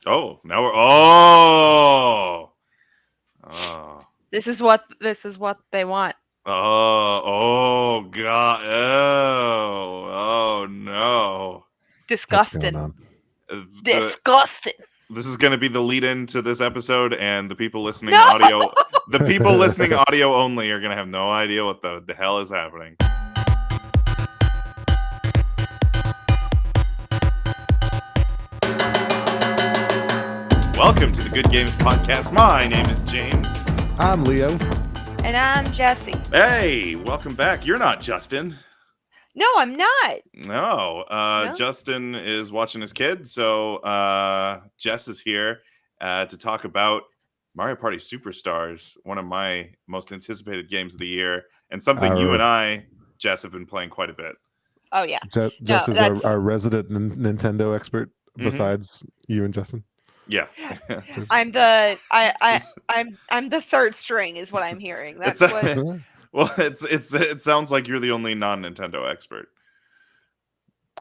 Oh, now we're oh. This is what they want. Oh god. Oh no. What's going Disgusting. on? The Disgusting. This is going to be the lead in to this episode, and the people listening No. audio only are going to have no idea what the hell is happening. Welcome to the Good Games Podcast. My name is James. I'm Leo. And I'm Jesse. Hey, welcome back. You're not Justin. No, I'm not. No, No? Justin is watching his kid, so Jess is here to talk about Mario Party Superstars, one of my most anticipated games of the year, and something you and I, Jess, have been playing quite a bit. Oh yeah. Jess No, is that's- our resident Nintendo expert, besides you and Justin. Yeah. I'm the I'm the third string is what I'm hearing. That's It's what well, it sounds like you're the only non-Nintendo expert.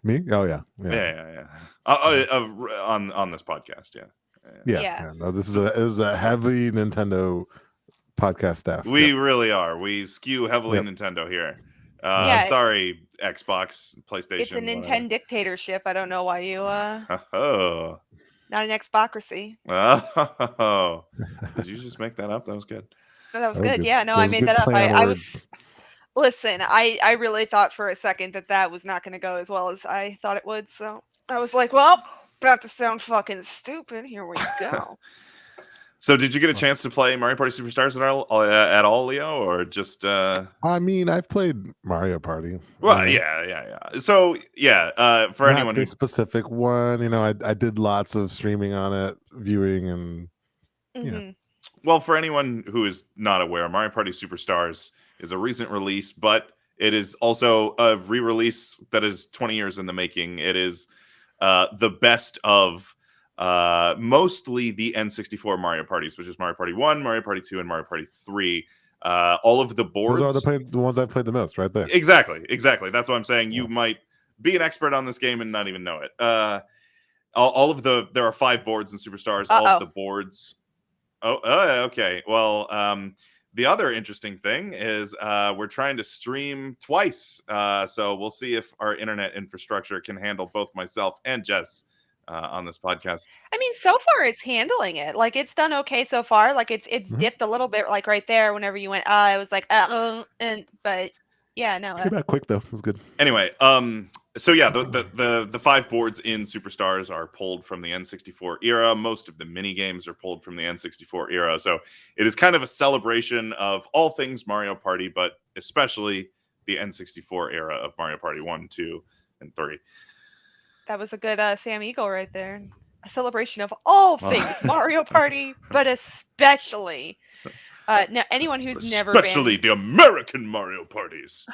Me? Oh yeah. Yeah. On this podcast, Yeah. No, this is a heavy Nintendo podcast staff. we really are. We skew heavily Yep. Nintendo here. Yeah. Sorry, Xbox, PlayStation. it's a Nintendo dictatorship. I don't know why you Oh. not an Xboxracy. Oh. Did you just make that up? That was good. No, that was That was good. good. Yeah, no, That I was a made good that up. play on I words. was listen, I really thought for a second that was not going to go as well as I thought it would. So I was like, well, about to sound fucking stupid. Here we go. So, did you get a chance to play Mario Party Superstars at all, Leo, or just? I mean, I've played Mario Party. Well, yeah. So, yeah, for Not anyone this specific one, I did lots of streaming on it, viewing, and Mhm. well, for anyone who is not aware, Mario Party Superstars is a recent release, but it is also a re-release that is 20 years in the making. It is the best of mostly the N64 Mario Parties, which is Mario Party 1, Mario Party 2, and Mario Party 3. All of the boards... those are the ones I've played the most, right there. Exactly. That's what I'm saying. You might be an expert on this game and not even know it. There are 5 boards in Superstars. All of the boards... okay. Well, the other interesting thing is we're trying to stream twice. So we'll see if our internet infrastructure can handle both myself and Jess on this podcast. I mean, so far it's handling it. Like it's done okay so far. Like it's dipped a little bit, like right there. Whenever you went, it was like, but yeah, no. Came out quick though. It was good. Anyway, so yeah, the 5 boards in Superstars are pulled from the N64 era. Most of the mini games are pulled from the N64 era. So it is kind of a celebration of all things Mario Party, but especially the N64 era of Mario Party 1, 2, and 3. That was a good Sam Eagle right there. A celebration of all things Mario Party, but especially now anyone who's never especially the American Mario Parties.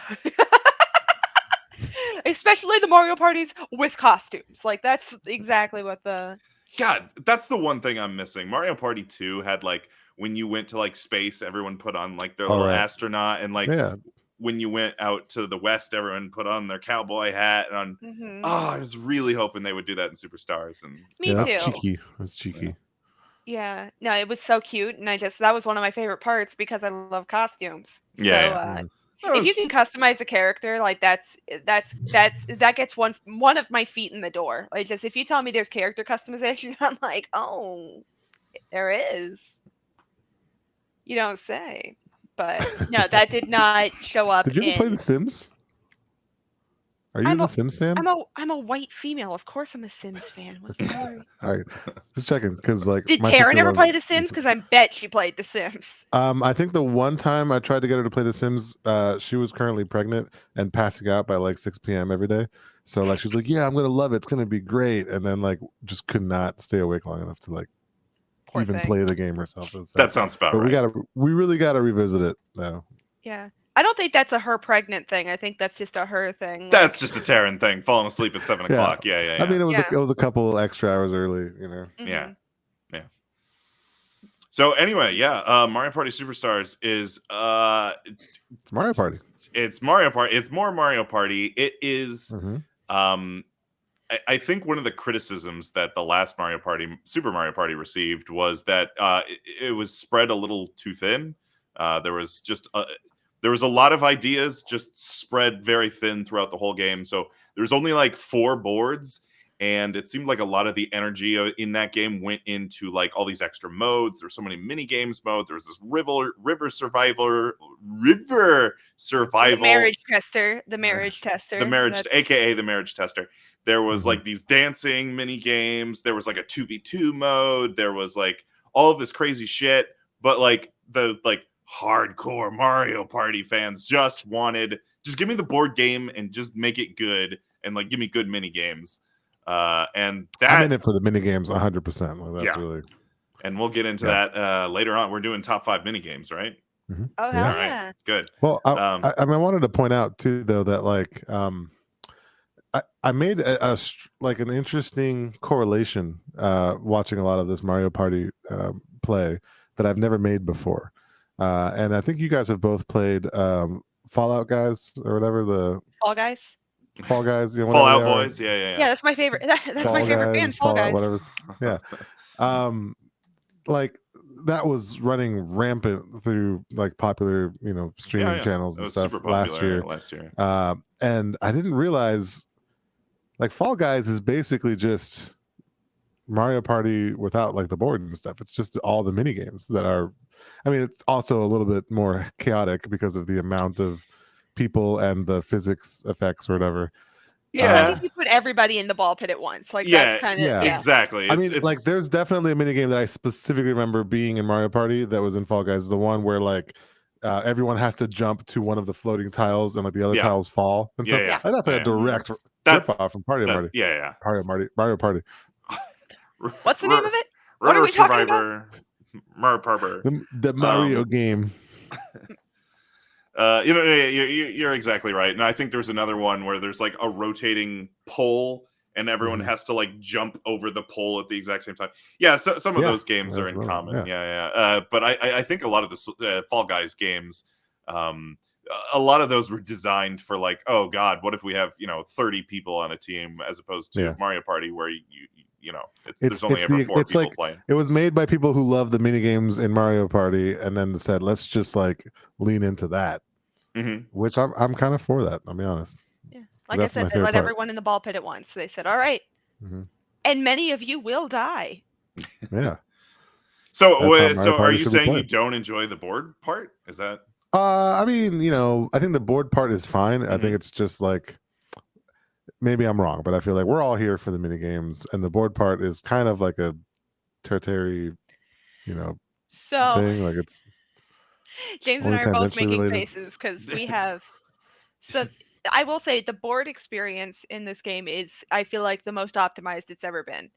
Especially the Mario Parties with costumes. Like that's exactly what the God, that's the one thing I'm missing. Mario Party 2 had like when you went to like space, everyone put on like their little astronaut, and like when you went out to the West, everyone put on their cowboy hat. And I was really hoping they would do that in Superstars. And me too. That's cheeky. That's cheeky. Yeah, no, it was so cute, and that was one of my favorite parts because I love costumes. If you can customize a character, like that gets one of my feet in the door. Like just if you tell me there's character customization, I'm like, oh, there is. You don't say. But no, that did not show up. Did you ever play The Sims? Are you a Sims fan? I'm a white female. Of course, I'm a Sims fan. All right, just checking because like. Did Taryn ever play The Sims? Because I bet she played The Sims. I think the one time I tried to get her to play The Sims, she was currently pregnant and passing out by like 6 p.m. every day. So like she's like, yeah, I'm gonna love it. It's gonna be great, and then like just could not stay awake long enough to like play the game herself. That sounds about right. We really gotta revisit it now. Yeah. I don't think that's a her pregnant thing. I think that's just a her thing. That's just a Taryn thing. Falling asleep at 7 o'clock. Yeah. I mean, it was a couple extra hours early, Mm-hmm. Yeah. So anyway, Mario Party Superstars is it's Mario Party. It's Mario Party. It's more Mario Party. It is I think one of the criticisms that the last Super Mario Party received was that it was spread a little too thin. There was a lot of ideas just spread very thin throughout the whole game. So there's only like 4 boards, and it seemed like a lot of the energy in that game went into like all these extra modes. There's so many mini games mode. There was this river survival. The marriage tester, aka the marriage tester. There was like these dancing mini games. There was like a 2v2 mode. There was like all of this crazy shit. But like the hardcore Mario Party fans just give me the board game and just make it good, and like give me good mini games. And that I'm in it for the mini games 100%. Like, that's really. And we'll get into that later on. We're doing top 5 mini games, right? Mm-hmm. Oh hell yeah! Right. Good. Well, I wanted to point out too, though, that like I made an interesting correlation watching a lot of this Mario Party play that I've never made before, and I think you guys have both played Fallout Guys or whatever the Fall Guys. Fall Guys, Fallout Boys, yeah. That's my favorite. That's my favorite band, Fall Guys. Whatever. Yeah, like that was running rampant through like popular, streaming channels and stuff last year. And I didn't realize, like, Fall Guys is basically just Mario Party without like the board and stuff. It's just all the mini games that are. I mean, it's also a little bit more chaotic because of the amount of people and the physics effects or whatever. Yeah, it's like if you put everybody in the ball pit at once, like that's kind of exactly. I mean, like there's definitely a mini game that I specifically remember being in Mario Party that was in Fall Guys. The one where like everyone has to jump to one of the floating tiles and like the other tiles fall, and so like, that's like a direct rip off from Mario Party. What's the name of it? What are we talking about? Mario Party. The Mario game. You're exactly right, and I think there's another one where there's like a rotating pole, and everyone has to like jump over the pole at the exact same time. Yeah, so some of those games are in common. But I think a lot of the Fall Guys games, a lot of those were designed for like, oh god, what if we have 30 people on a team as opposed to Mario Party where there's only ever 4 people playing. It was made by people who love the mini games in Mario Party, and then said, let's just like lean into that. Which I'm kind of for that. I'll be honest. Yeah, like I said, they let everyone in the ball pit at once. They said, all right, and many of you will die. Yeah. So are you saying you don't enjoy the board part? Is that? I mean, I think the board part is fine. I think it's just like, maybe I'm wrong, but I feel like we're all here for the mini games, and the board part is kind of like a tertiary, thing. Like it's. James and I are both making faces because we have. So I will say the board experience in this game is, I feel like, the most optimized it's ever been.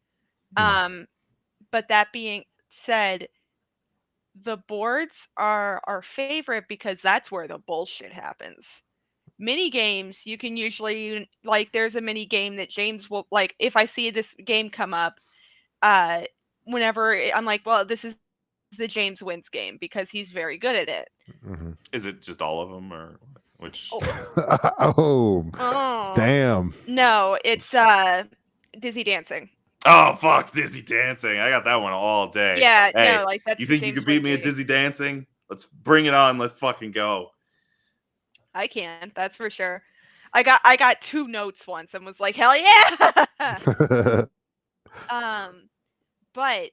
But that being said, the boards are our favorite because that's where the bullshit happens. Mini games, you can usually, like, there's a mini game that James will, like, if I see this game come up, whenever I'm like, well, this is the James wins game because he's very good at it. Is it just all of them, or which? Damn. No, it's Dizzy Dancing. Oh fuck, Dizzy Dancing! I got that one all day. Yeah, hey, no, like that's. You think you could beat me at Dizzy Dancing? Let's bring it on. Let's fucking go. I can, that's for sure. I got 2 notes once and was like, hell yeah. But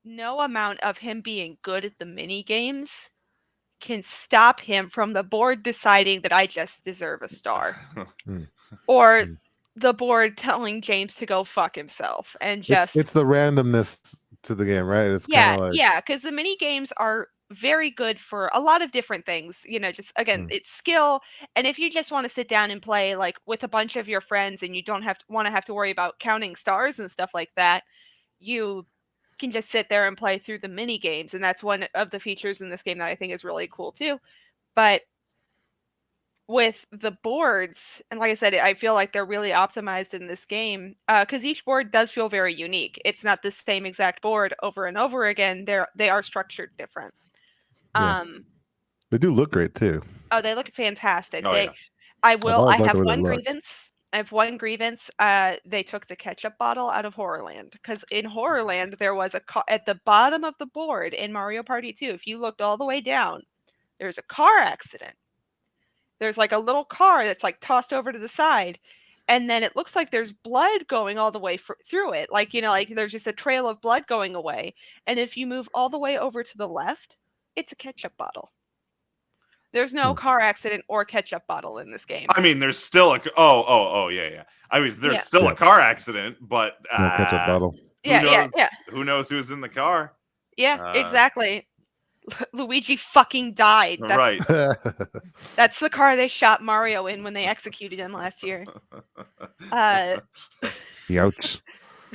no amount of him being good at the mini games can stop him from the board deciding that I just deserve a star. Or the board telling James to go fuck himself and just it's the randomness to the game, right? It's because the mini games are very good for a lot of different things. Just again, it's skill, and if you just want to sit down and play like with a bunch of your friends and you don't have to worry about counting stars and stuff like that, you can just sit there and play through the mini games, and that's one of the features in this game that I think is really cool too. But with the boards, and like I said, I feel like they're really optimized in this game because each board does feel very unique. It's not the same exact board over and over again. They are structured different. They do look great too. Oh, they look fantastic. Oh, I have one grievance. I have one grievance. They took the ketchup bottle out of Horrorland, because in Horrorland there was at the bottom of the board in Mario Party 2. If you looked all the way down, there's a car accident. There's like a little car that's like tossed over to the side, and then it looks like there's blood going all the way through it. Like, like there's just a trail of blood going away. And if you move all the way over to the left, it's a ketchup bottle. There's no car accident or ketchup bottle in this game. I mean, there's still yeah. I mean, there's still a car accident, but no ketchup bottle. Who knows who's in the car? Yeah, exactly. Luigi fucking died. Right. That's the car they shot Mario in when they executed him last year. Ouch.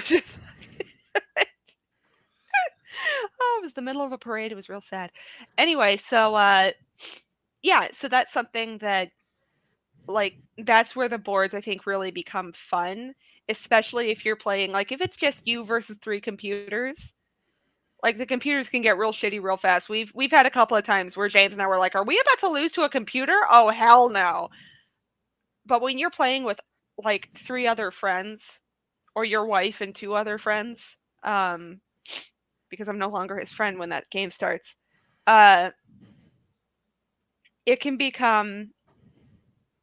It was the middle of a parade. It was real sad. Anyway, so so that's something that, like, that's where the boards, I think, really become fun, especially if you're playing, like, if it's just you versus 3 computers. Like, the computers can get real shitty real fast. We've had a couple of times where James and I were like, are we about to lose to a computer? Oh, hell no. But when you're playing with, like, 3 other friends, or your wife and 2 other friends, because I'm no longer his friend when that game starts, it can become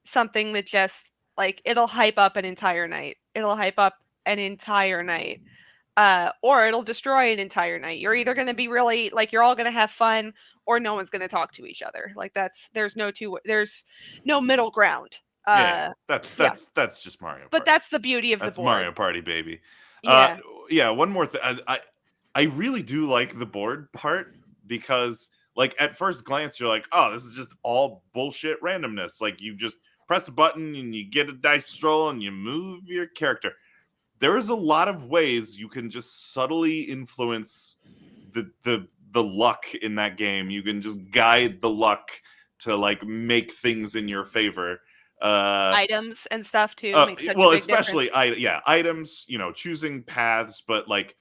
something that just, like, it'll hype up an entire night. Or it'll destroy an entire night. You're either going to be really, like, you're all going to have fun, or no one's going to talk to each other. Like, there's no middle ground. That's just Mario Party. But that's the beauty of the board. That's Mario Party, baby. Yeah. One more thing. I really do like the board part, because, like, at first glance you're like, oh, this is just all bullshit randomness. Like, you just press a button and you get a dice roll and you move your character. There is a lot of ways you can just subtly influence the luck in that game. You can just guide the luck to, like, make things in your favor. Items and stuff too. Makes such well, a big especially difference. Items. Choosing paths, but, like,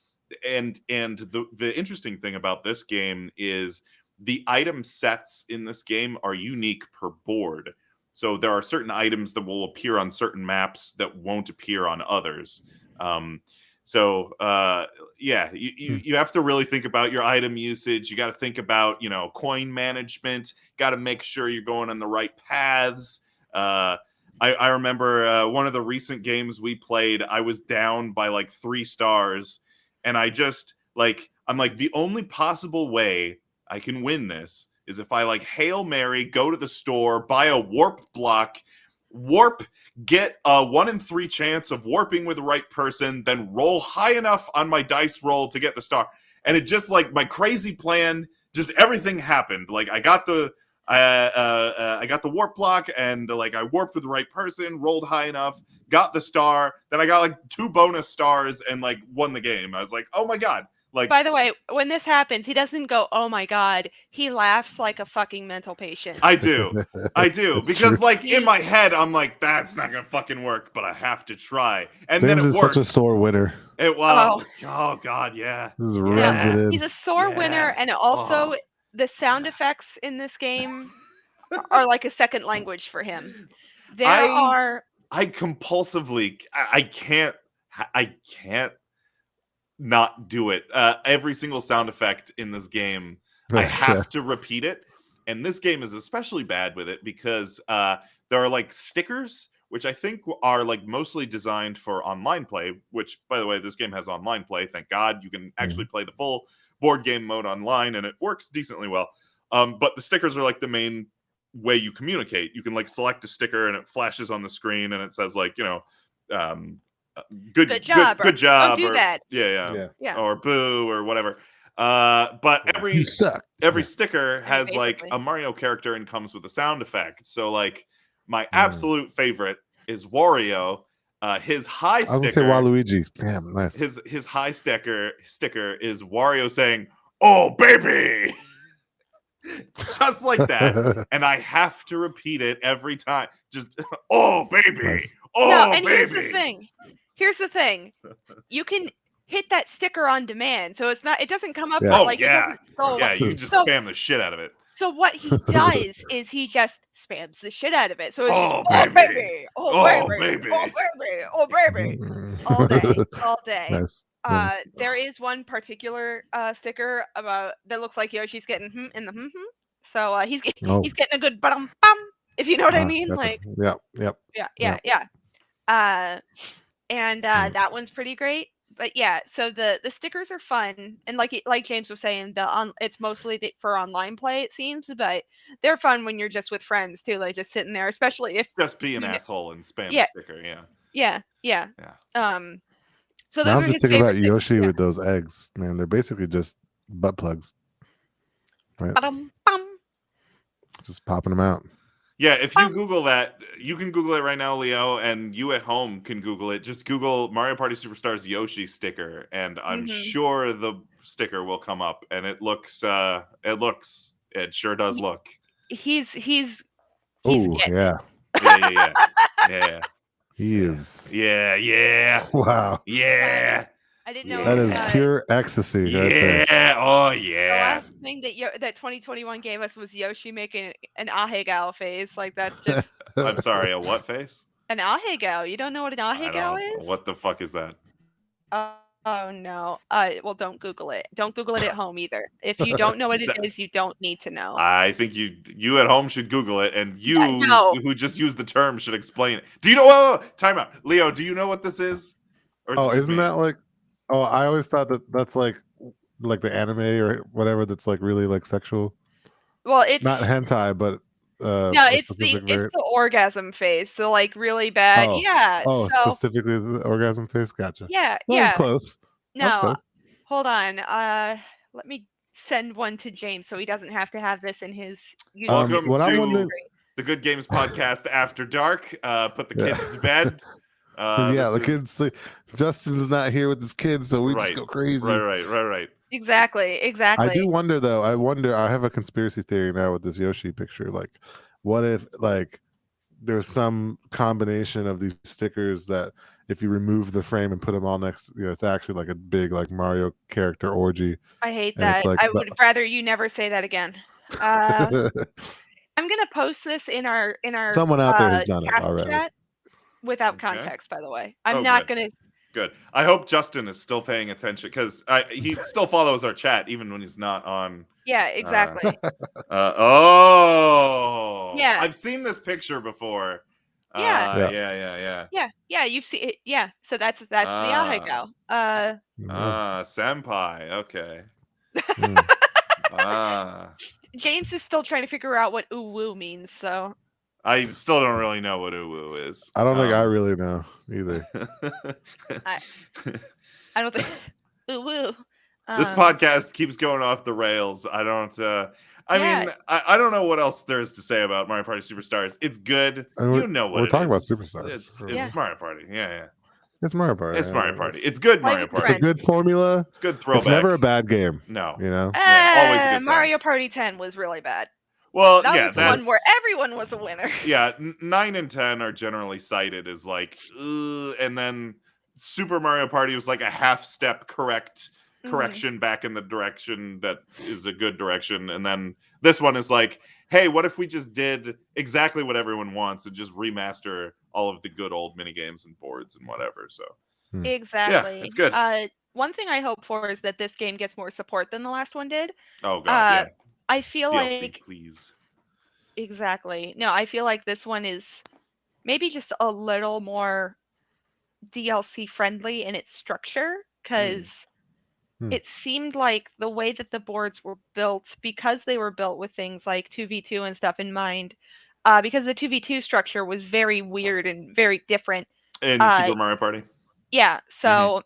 and the interesting thing about this game is the item sets in this game are unique per board. So there are certain items that will appear on certain maps that won't appear on others. You have to really think about your item usage. You got to think about, coin management. Got to make sure you're going on the right paths. I remember one of the recent games we played, I was down by like 3 stars, and I just, like, I'm like, the only possible way I can win this is if I, like, Hail Mary, go to the store, buy a warp block, get a 1 in 3 chance of warping with the right person, then roll high enough on my dice roll to get the star. And it just, like, my crazy plan, just everything happened. Like, I got the warp block, and, like, I warped with the right person, rolled high enough, got the star, then I got, like, 2 bonus stars and, like, won the game. I was like, oh my god. Like, by the way, when this happens, he doesn't go, oh my god. He laughs like a fucking mental patient. I do. Because, like, in my head, I'm like, that's not gonna fucking work, but I have to try. And James then it is works. such a sore winner. Oh god, yeah. This rubs it in. He's a sore winner, and also the sound effects in this game are like a second language for him. I compulsively, I can't not do it. Every single sound effect in this game, I have to repeat it. And this game is especially bad with it because there are, like, stickers, which I think are, like, mostly designed for online play, which, by the way, this game has online play. Thank God. You can actually play the full board game mode online, and it works decently well. But the stickers are, like, the main way you communicate. You can, like, select a sticker and it flashes on the screen and it says, like, good job. Don't do or, that. Yeah. Or boo or whatever. But You suck. every sticker has like a Mario character and comes with a sound effect. So, like, my absolute favorite is Wario. His high sticker. I was gonna say Waluigi. Damn, nice. His high sticker is Wario saying, "Oh baby." Just like that. And I have to repeat it every time. Just, oh baby. Nice. Oh no, and baby. Here's the thing. You can hit that sticker on demand, so it doesn't come up. Yeah. It doesn't go you can just spam the shit out of it. So what he does is he just spams the shit out of it. So it's just, baby, oh baby, all day. Nice. There is one particular sticker about that looks like Yoshi's getting in the so he's getting a good bum, if you know what I mean. Gotcha. Like, yeah. And that one's pretty great. But yeah, so the stickers are fun, and like James was saying, it's mostly for online play, it seems, but they're fun when you're just with friends too, like just sitting there, especially if just be an asshole and spam a sticker. Yeah. So now those I'm are just thinking about Yoshi with those eggs, man. They're basically just butt plugs, right? Just popping them out. Yeah, if you Google that, you can Google it right now, Leo, and you at home can Google it. Just Google Mario Party Superstars Yoshi sticker, and I'm sure the sticker will come up. And it sure does look. He's yeah. He is. Yeah. Wow. Yeah. I didn't know that is pure ecstasy. Right there. Oh yeah. The last thing that 2021 gave us was Yoshi making an ahegao face. Like, that's just. I'm sorry, a what face? An ahegao. You don't know what an ahegao is? What the fuck is that? Oh no. Well, don't Google it. Don't Google it at home either. If you don't know what it is, you don't need to know. I think you at home should Google it, and who just used the term should explain it. Do you know? Whoa, time out, Leo. Do you know what this is? Or isn't that like? Oh, I always thought that's like the anime or whatever. That's like really like sexual. Well, it's not hentai, but no, it's the orgasm phase. So like really bad. So, specifically the orgasm phase. Gotcha. Yeah. That's close. No, close. Hold on. Let me send one to James so he doesn't have to have this in his. Welcome to the Good Games Podcast After Dark. Put the kids to bed. The kids sleep. Justin's not here with his kids, so we just go crazy. Right. Exactly. I do wonder though. I have a conspiracy theory now with this Yoshi picture. Like, what if like there's some combination of these stickers that if you remove the frame and put them all next, it's actually like a big like Mario character orgy. I hate that. Like, I would rather you never say that again. I'm gonna post this in our someone out there has done it already. Chat. Without context, by the way. I'm not going to... Good. I hope Justin is still paying attention, because he still follows our chat, even when he's not on... Yeah, exactly. Yeah. I've seen this picture before. Yeah, you've seen it. Yeah, so that's the ahegao. Senpai. Okay. James is still trying to figure out what uwu means, so... I still don't really know what uwu is. I don't think I really know either. I don't think uwu. This podcast keeps going off the rails. I don't. I mean, I don't know what else there is to say about Mario Party Superstars. It's good. You know what we're talking about Superstars. It's Mario Party. Yeah. It's Mario Party. It's Mario Party. It's good Mario Party. It's a good formula. It's good throwback. It's never a bad game. No. You know? Always a good time. Mario Party 10 was really bad. Well, that's the one where everyone was a winner. Yeah, 9 and 10 are generally cited as like, and then Super Mario Party was like a half-step correction back in the direction that is a good direction, and then this one is like, hey, what if we just did exactly what everyone wants and just remaster all of the good old mini games and boards and whatever? So exactly, yeah, it's good. One thing I hope for is that this game gets more support than the last one did. Oh god, I feel DLC, like please. Exactly. No, I feel like this one is maybe just a little more DLC friendly in its structure, because it seemed like the way that the boards were built, because they were built with things like 2v2 and stuff in mind, because the 2v2 structure was very weird and very different in Super Mario Party. Yeah, so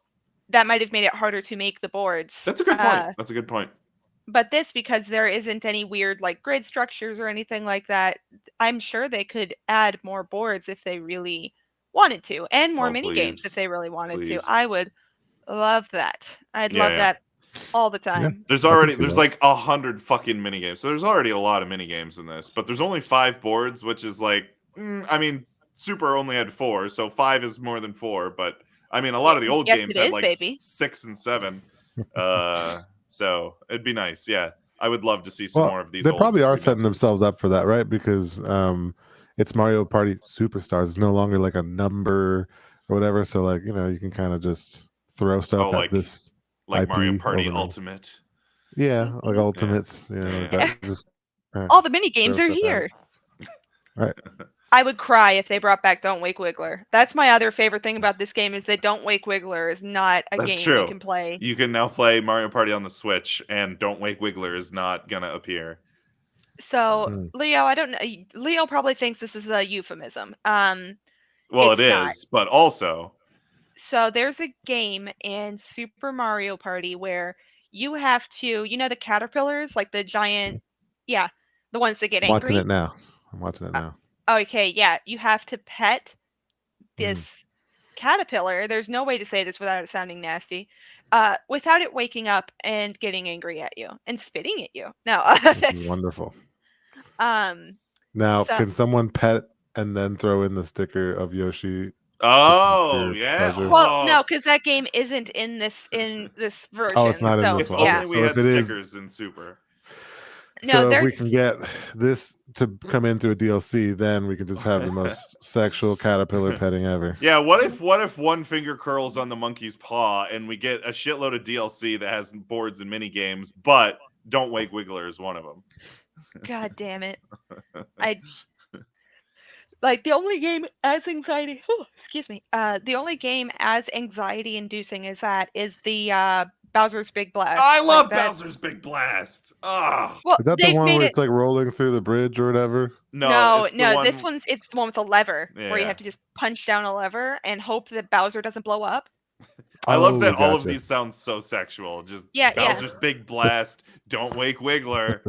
that might have made it harder to make the boards. That's a good point. That's a good point. But this, because there isn't any weird like grid structures or anything like that, I'm sure they could add more boards if they really wanted to, and more mini games if they really wanted to. I would love that. I'd love that all the time. Yeah. There's like 100 fucking mini games. So there's already a lot of mini games in this, but there's only 5 boards, which is like, I mean, Super only had 4, so 5 is more than 4. But I mean, a lot of the old games had like 6 and 7. So it'd be nice. Yeah. I would love to see some more of these. They probably are setting themselves up for that, right? Because it's Mario Party Superstars. It's no longer like a number or whatever. So like, you know, you can kind of just throw stuff at this like IP Mario Party overnight. Ultimate. Yeah, like Ultimates. Yeah, like that. Just all the mini games are here. Right. I would cry if they brought back Don't Wake Wiggler. That's my other favorite thing about this game is that Don't Wake Wiggler is not a game you can play. You can now play Mario Party on the Switch, and Don't Wake Wiggler is not gonna appear. So Leo, I don't know. Leo probably thinks this is a euphemism. Well, it is, but also. So there's a game in Super Mario Party where you have to, you know, the caterpillars, like the giant, the ones that get angry. I'm watching it now. Okay, yeah, you have to pet this caterpillar. There's no way to say this without it sounding nasty. Without it waking up and getting angry at you and spitting at you. No, that's wonderful. Now, can someone pet and then throw in the sticker of Yoshi? Oh, yeah. Well, no, because that game isn't in this version. Oh, it's not in this one. Yeah, we had stickers in Super. So if we can get this to come in through a DLC, then we can just have the most sexual caterpillar petting ever. Yeah, what if one finger curls on the monkey's paw and we get a shitload of DLC that has boards and mini games, but Don't Wake Wiggler is one of them. God damn it. Like the only game as anxiety the only game as anxiety inducing as that is the Bowser's Big Blast. I love Bowser's Big Blast. Oh. Well, is that the one where it's like rolling through the bridge or whatever? No, this one's it's the one with the lever where you have to just punch down a lever and hope that Bowser doesn't blow up. I love that all of these sound so sexual. Just Bowser's Big Blast, Don't Wake Wiggler,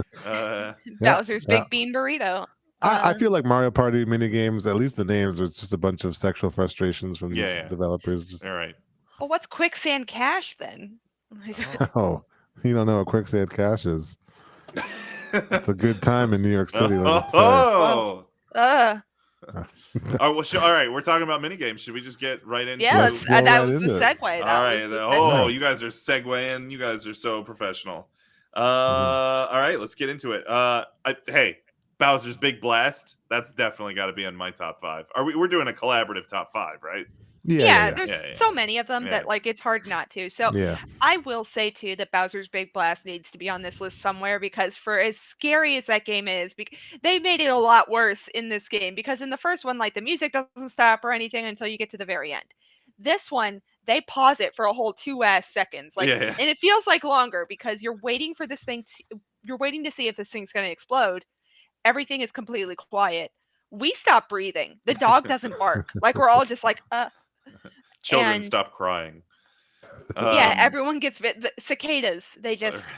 Bowser's Big Bean Burrito. I feel like Mario Party mini games, at least the names, it's just a bunch of sexual frustrations from these developers. Just... All right. Well, what's Quicksand Cash then? Oh, you don't know what Quicksand Cash is? It's a good time in New York City. All right, we're talking about mini games. Should we just get right into? Yeah, that was the segue. All right. You guys are segueing. You guys are so professional. All right, let's get into it. Hey. Bowser's Big Blast, that's definitely got to be in my top 5. We're doing a collaborative top 5, right? Yeah, there's so many of them that like it's hard not to. So I will say too that Bowser's Big Blast needs to be on this list somewhere because for as scary as that game is, they made it a lot worse in this game because in the first one, like the music doesn't stop or anything until you get to the very end. This one, they pause it for a whole 2 seconds, and it feels like longer because you're waiting for this thing. You're waiting to see if this thing's going to explode. Everything is completely quiet. We stop breathing. The dog doesn't bark. Like we're all just like, Children stop crying. Everyone gets the cicadas. They just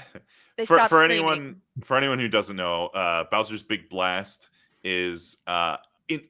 stop screaming. For anyone who doesn't know, Bowser's Big Blast is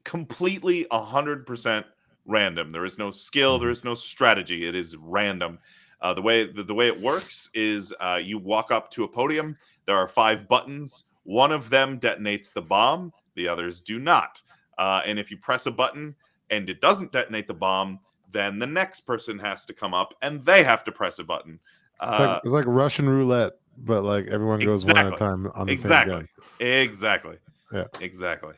completely 100% random. There is no skill. There is no strategy. It is random. The way it works is you walk up to a podium. There are 5 buttons. One of them detonates the bomb. The others do not. And if you press a button and it doesn't detonate the bomb, then the next person has to come up and they have to press a button. It's like Russian roulette, but like everyone goes one at a time on the same gun. Exactly. Yeah. Exactly.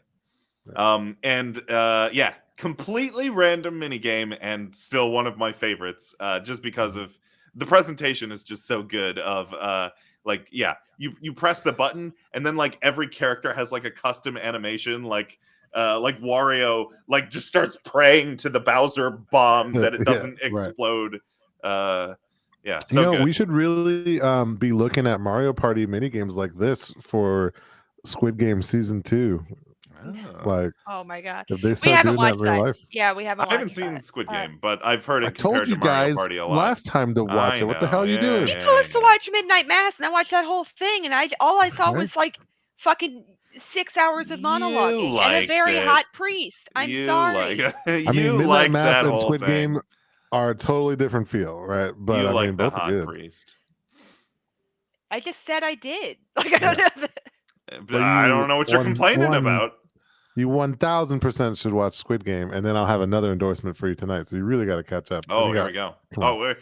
Completely random minigame and still one of my favorites, just because of the presentation is just so good of you press the button and then like every character has like a custom animation, like Wario like just starts praying to the Bowser bomb that it doesn't explode. So good. We should really be looking at Mario Party mini games like this for Squid Game Season 2. Like, oh my god, if they start doing that in real life. Yeah, we haven't. I haven't seen Squid Game, but I've heard it. I told you guys last time to watch it. What the hell are you doing? You told us to watch Midnight Mass, and I watched that whole thing, and all I saw was like fucking 6 hours of monologuing and a very hot priest. I'm sorry. Midnight Mass and Squid Game are a totally different feel, right? But I mean, both are good. Priest. I just said I did. Like I don't know. I don't know what you're complaining about. You 1000% should watch Squid Game, and then I'll have another endorsement for you tonight. So you really got to catch up. Oh, here we go. Oh,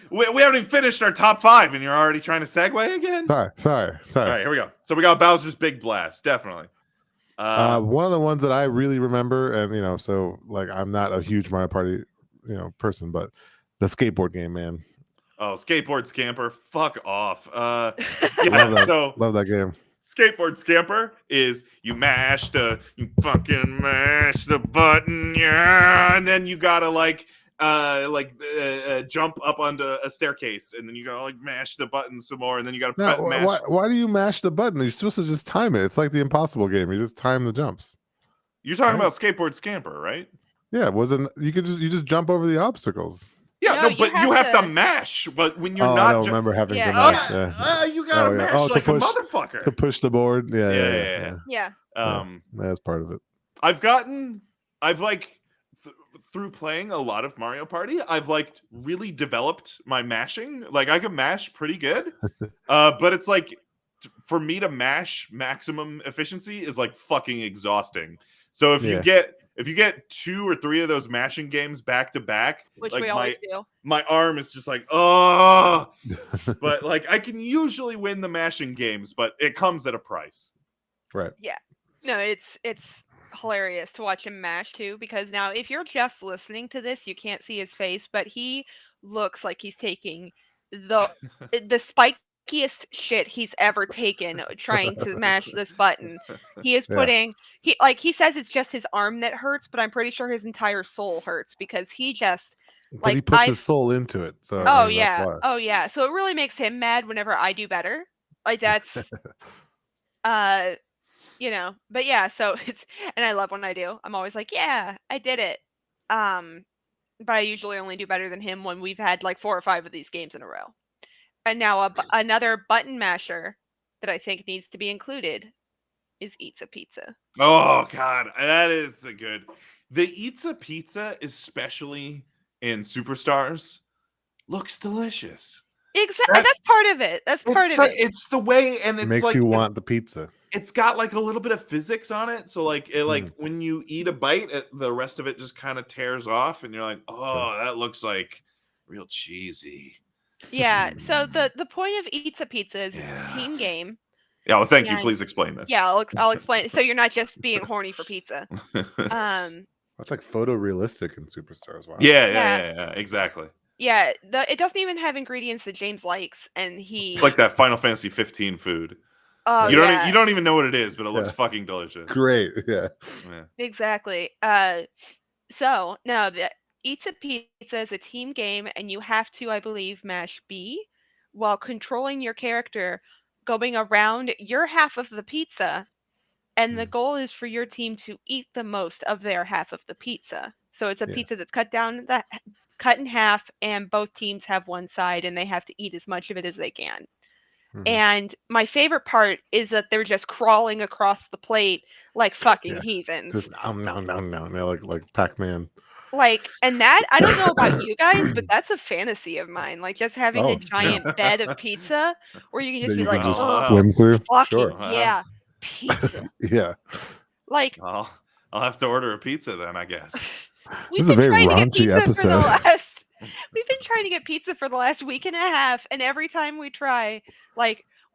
we haven't even finished our top 5, and you're already trying to segue again? Sorry. All right, here we go. So we got Bowser's Big Blast, definitely. One of the ones that I really remember, and so like I'm not a huge Mario Party, person, but the skateboard game, man. Oh, Skateboard Scamper, fuck off. Love that game. Skateboard Scamper is you fucking mash the button, yeah, and then you gotta jump up onto a staircase, and then you gotta mash the button some more, and then you gotta mash. Why do you mash the button? You're supposed to just time it. It's like the Impossible game. You just time the jumps. You're talking about Skateboard Scamper, right? Yeah, you just jump over the obstacles. Yeah, but you have to mash. But when you're not, I don't remember having to mash. You gotta mash like a motherfucker to push the board. Yeah. That's part of it. Through playing a lot of Mario Party, I've really developed my mashing. I can mash pretty good, but it's for me to mash maximum efficiency is fucking exhausting. So if you get 2 or 3 of those mashing games back to back, which we always do, my arm is just oh. But I can usually win the mashing games, but it comes at a price. Right. Yeah. No, it's hilarious to watch him mash too, because now if you're just listening to this, you can't see his face, but he looks like he's taking the spikiest shit he's ever taken trying to mash this button. He is putting he says it's just his arm that hurts, but I'm pretty sure his entire soul hurts because he just he puts his soul into it. So oh yeah. So it really makes him mad whenever I do better. That's but yeah, so and I love when I do. I'm always yeah, I did it. But I usually only do better than him when we've had 4 or 5 of these games in a row. And now another button masher that I think needs to be included is Eats a Pizza. Oh God, that is a good. The Eats a Pizza, especially in Superstars, looks delicious. Exactly, that's part of it. That's part of it. It's the way, and it makes you want the pizza. It's got a little bit of physics on it, so when you eat a bite, the rest of it just kind of tears off, and you're that looks real cheesy. Yeah. So the point of Eats a Pizza is it's a team game. Yeah. Well, thank you. Please explain this. Yeah, I'll explain it. So you're not just being horny for pizza. That's photorealistic in Superstars. Wow. Yeah. Exactly. Yeah. It doesn't even have ingredients that James likes, and it's like that Final Fantasy 15 food. Oh, you don't even know what it is, but it looks fucking delicious. Great. Yeah. Exactly. So now the Eats a Pizza is a team game, and you have to, I believe, mash B while controlling your character going around your half of the pizza, and the goal is for your team to eat the most of their half of the pizza. So it's a pizza that's cut in half, and both teams have one side, and they have to eat as much of it as they can. And my favorite part is that they're just crawling across the plate like fucking heathens. Just no, like Pac-Man. And that, I don't know about you guys, but that's a fantasy of mine. Just having a giant bed of pizza where you can just swim through. Fucking, pizza. Yeah. I'll have to order a pizza then, I guess. We've been trying to get pizza for the last. We've been trying to get pizza for the last week and a half, and every time we try,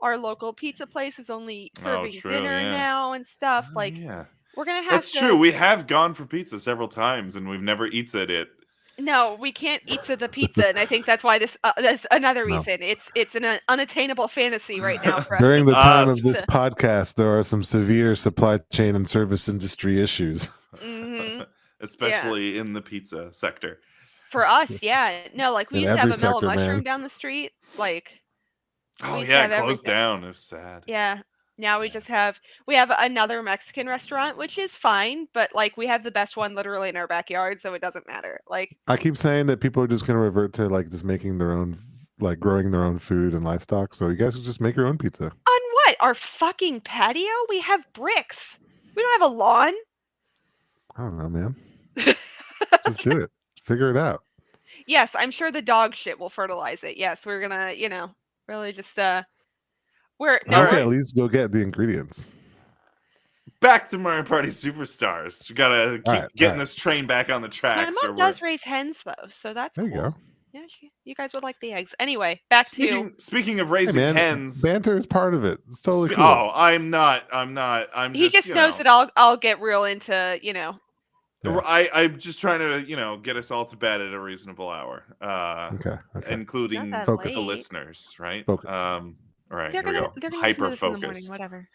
our local pizza place is only serving dinner now and stuff. We're gonna have That's true. We have gone for pizza several times, and we've never eaten it. No, we can't eat the pizza, and I think that's why that's another reason. It's an unattainable fantasy right now for us. During the time of this podcast, there are some severe supply chain and service industry issues, especially in the pizza sector. For us, no, we used to have a Mellow Mushroom down the street, it closed down. It was sad. Yeah. Now we have another Mexican restaurant, which is fine, but we have the best one literally in our backyard, so it doesn't matter. I keep saying that people are just going to revert to just making their own, growing their own food and livestock. So you guys will just make your own pizza. On what? Our fucking patio? We have bricks. We don't have a lawn. I don't know, man. Just do it. Figure it out. Yes, I'm sure the dog shit will fertilize it. Yes, we're gonna, really just at least go get the ingredients. back to Mario Party Superstars. We gotta keep getting this train back on the tracks. My mom does raise hens, though, so that's there cool. You go. Yeah, you guys would like the eggs. Anyway, back to speaking of raising hens. Banter is part of it. It's totally cool. Oh, I'm not. He just knows that I'll get real into, Yeah. I'm just trying to, get us all to bed at a reasonable hour. Okay. Including the listeners, right? Focus. All right, they're here gonna we go. Hyper focused. In the morning, whatever.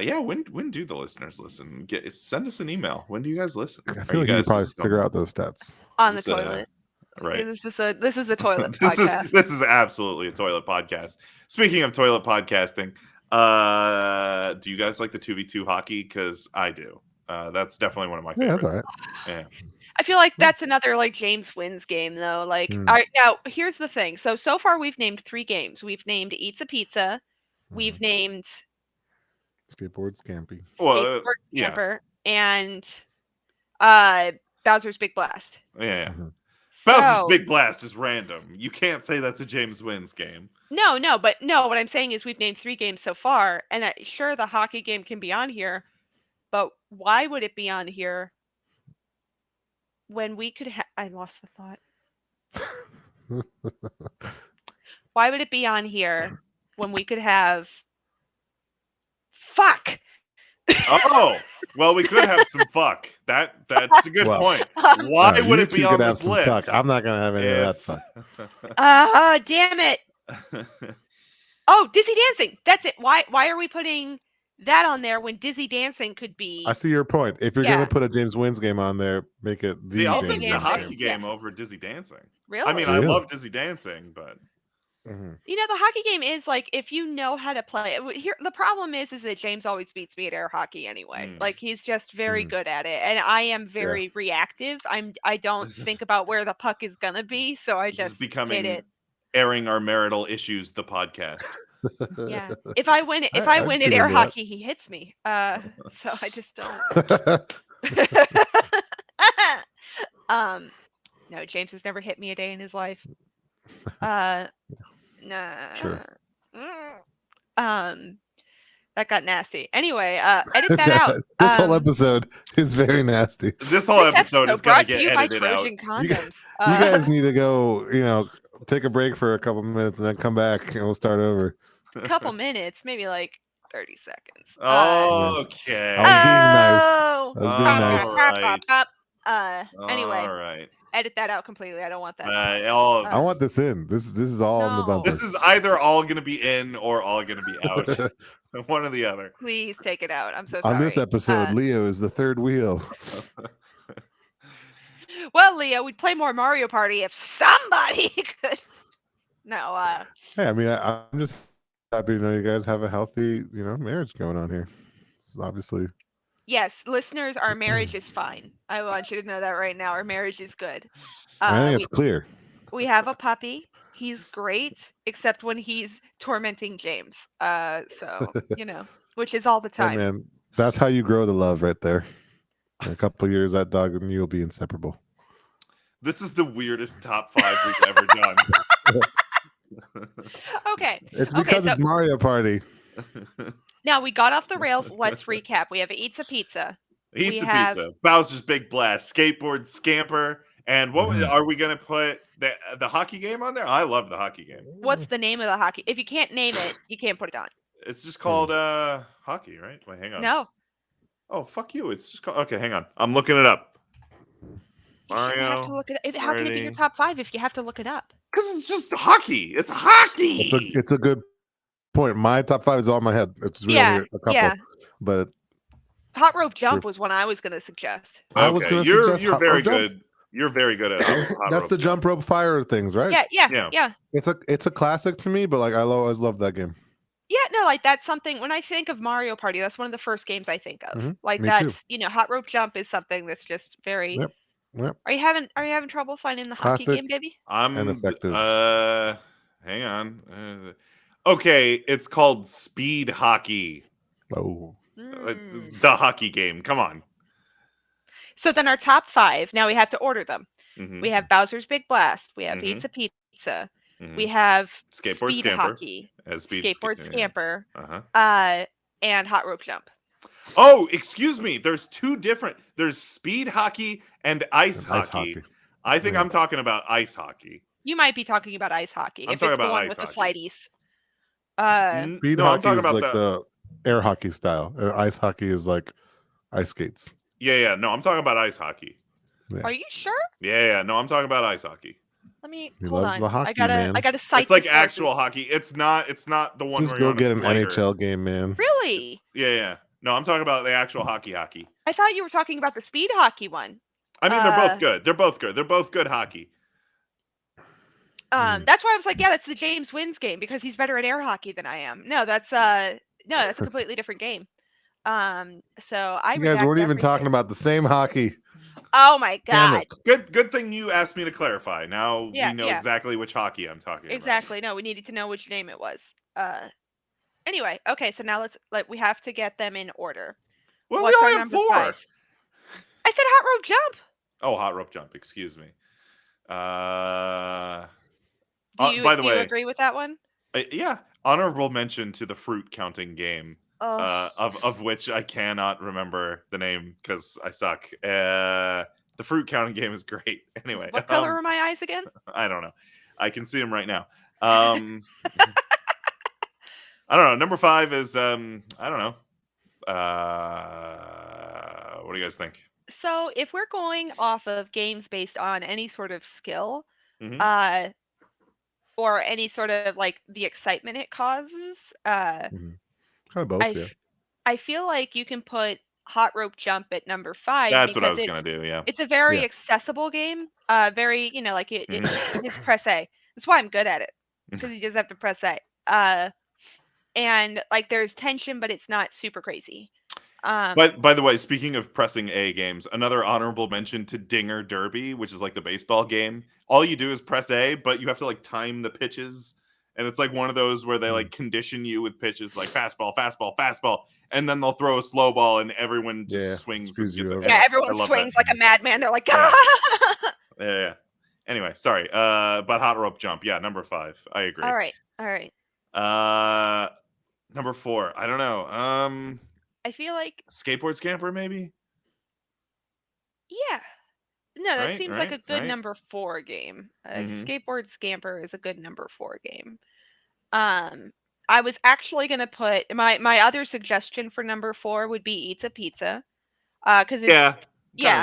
Yeah. When do the listeners listen? Send us an email. When do you guys listen? I feel like you could probably figure out those stats on the toilet. Right. This is a toilet podcast. This is absolutely a toilet podcast. Speaking of toilet podcasting, do you guys like the 2v2 hockey? Because I do. That's definitely one of my favorites. That's all right. Yeah. I feel like that's another James wins game though. Now here's the thing. So far we've named 3 games. We've named Eats a Pizza. We've named Skateboard Scamper, and Bowser's Big Blast. Yeah. Bowser's Big Blast is random. You can't say that's a James wins game. No, what I'm saying is we've named 3 games so far, and sure, the hockey game can be on here, but why would it be on here when we could I lost the thought. Why would it be on here when we could have fuck? Oh, well, we could have some fuck. That's a good point. Why would it be on this list? Fuck. I'm not gonna have any of that fuck. Damn it. Oh, Dizzy Dancing. That's it. Why are we putting that on there when Dizzy Dancing could be? I see your point. If you're gonna put a James wins game on there, make it the I'll take the hockey game over Dizzy Dancing. Really? I mean, I love Dizzy Dancing, but the hockey game is if you know how to play it. Here, the problem is that James always beats me at air hockey anyway. He's just very good at it, and I am very reactive. I don't think about where the puck is gonna be, so I just hit it. Airing our marital issues, the podcast. Yeah. If I win at air hockey, he hits me. So I just don't. No, James has never hit me a day in his life. Nah. Sure. That got nasty. Anyway, edit that out. This whole episode is very nasty. This whole episode is going to get edited out. Condoms. You guys need to go, take a break for a couple minutes and then come back and we'll start over. A couple minutes, maybe 30 seconds. Okay. I was being nice. Anyway. All right. Edit that out completely. I don't want that. I want this in. This is all on the bumper. This is either all going to be in or all going to be out. One or the other. Please take it out. I'm so sorry. On this episode, Leo is the third wheel. Well, Leo, we'd play more Mario Party if somebody could. No. Hey, I mean, I'm just happy to know you guys have a healthy, marriage going on here. This is obviously. Yes, listeners, our marriage is fine. I want you to know that right now. Our marriage is good. I think it's clear. We have a puppy. He's great, except when he's tormenting James. So, which is all the time. Hey man, that's how you grow the love right there. In a couple of years, that dog and you will be inseparable. This is the weirdest top 5 we've ever done. Okay. It's because it's Mario Party. Now we got off the rails. Let's recap. We have Eats a Pizza. Pizza. Bowser's Big Blast. Skateboard Scamper. And what are we going to put the hockey game on there? I love the hockey game. What's the name of the hockey? If you can't name it, you can't put it on. It's just called hockey, right? Wait, hang on. No. Oh, fuck you. It's just called. Okay, hang on. I'm looking it up. Mario. You have to look it up. How can it be your top 5 if you have to look it up? Because it's just hockey. It's hockey. It's a good point. My top 5 is all in my head. It's really a couple, but Hot Rope Jump was one I was going to suggest. Okay. I was going to suggest you're very good. You're very good at hot that's rope the jump rope fire things, right? Yeah. It's a classic to me, but I always love that game. Yeah, no, that's something when I think of Mario Party, that's one of the first games I think of. Me that's too. Hot Rope Jump is something that's just very. Yep. Are you having trouble finding the hockey game, baby? I'm effective. Hang on. Okay, it's called Speed Hockey. Oh. The hockey game. Come on. So then our top 5. Now we have to order them. We have Bowser's Big Blast. We have Eats a Pizza. We have Skateboard Speed Scamper. Hockey. Skateboard Scamper. and hot rope jump. Oh, excuse me. There's two different. There's speed hockey and ice hockey. I think I'm talking about ice hockey. You might be talking about ice hockey. I'm if talking it's the about one ice with hockey. the slideys. Speed no, I'm hockey talking is about like the air hockey style. Ice hockey is like ice skates. Yeah. No, I'm talking about ice hockey. Yeah. Are you sure? Yeah. No, I'm talking about ice hockey. Let me he hold loves on. the hockey, I gotta cite. It's like actual hockey. It's not the one Just where go you're on get a an slider. NHL game, man. Really? Yeah. No, I'm talking about the actual hockey. I thought you were talking about the speed hockey one. I mean, they're both good. They're both good hockey. That's why I was like, yeah, that's the James wins game because he's better at air hockey than I am. No, that's a completely different game. So you guys weren't even talking about the same hockey. Oh my god! Good thing you asked me to clarify. Now we know exactly which hockey I'm talking about. Exactly. No, we needed to know which name it was. Anyway, okay. So now we have to get them in order. Well, we only have 4. 5? I said hot rope jump. Oh, hot rope jump. Excuse me. By the way, agree with that one? Yeah. Honorable mention to the fruit counting game. Of which I cannot remember the name because I suck. The fruit counting game is great. Anyway, what color are my eyes again? I don't know. I can see them right now. I don't know. Number 5 is I don't know. What do you guys think? So if we're going off of games based on any sort of skill, or any sort of like the excitement it causes, kind of both. I feel like you can put hot rope jump at number 5. That's what I was gonna do. Yeah, it's a very accessible game. Very, like it just press A. That's why I'm good at it because you just have to press A. And like there's tension, but it's not super crazy. But by the way, speaking of pressing A games, another honorable mention to Dinger Derby, which is like the baseball game. All you do is press A, but you have to like time the pitches. And it's like one of those where they like condition you with pitches like fastball, fastball, fastball, and then they'll throw a slow ball and everyone just swings. Everyone swings like a madman. They're like, yeah. Anyway, sorry. But hot rope jump, number 5. I agree. All right. Number 4. I don't know. I feel like skateboard scamper, maybe. Yeah. No, that seems like a good number 4 game. Skateboard Scamper is a good number 4 game. I was actually gonna put my other suggestion for number 4 would be Eats a Pizza, because it's kind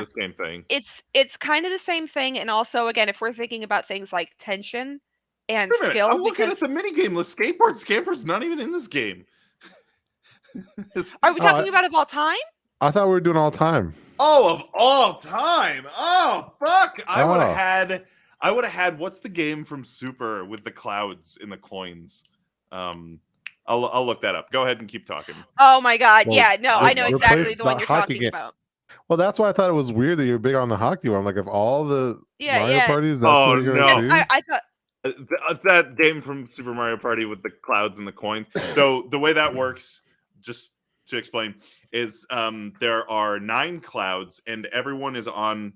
of the same thing. It's kind of the same thing, and also again, if we're thinking about things like tension and skill, I'm looking at the minigame list. Skateboard Scamper's not even in this game. Are we talking about of all time? I thought we were doing all time. Oh, of all time. Oh, fuck. I would have had what's the game from Super with the clouds in the coins? I'll look that up. Go ahead and keep talking. Oh my god. I know exactly the one you're talking about. Well, that's why I thought it was weird that you're big on the hockey one. I'm like, of all the Mario parties, that's what you're gonna choose? I thought that game from Super Mario Party with the clouds and the coins. So the way that works, just to explain, is there are 9 clouds and everyone is on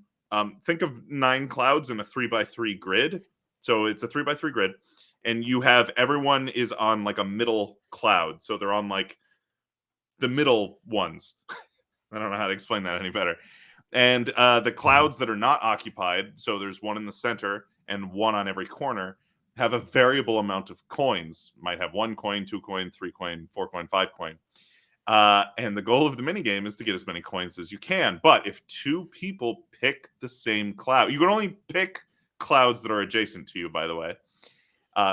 think of 9 clouds in a 3x3 grid. So it's a 3x3 grid, and you have everyone is on like a middle cloud. So they're on like the middle ones. I don't know how to explain that any better. And the clouds that are not occupied, so there's one in the center and one on every corner, have a variable amount of coins. Might have 1 coin, 2 coin, 3 coin, 4 coin, 5 coin. And the goal of the minigame is to get as many coins as you can. But if 2 people pick the same cloud, you can only pick clouds that are adjacent to you, by the way,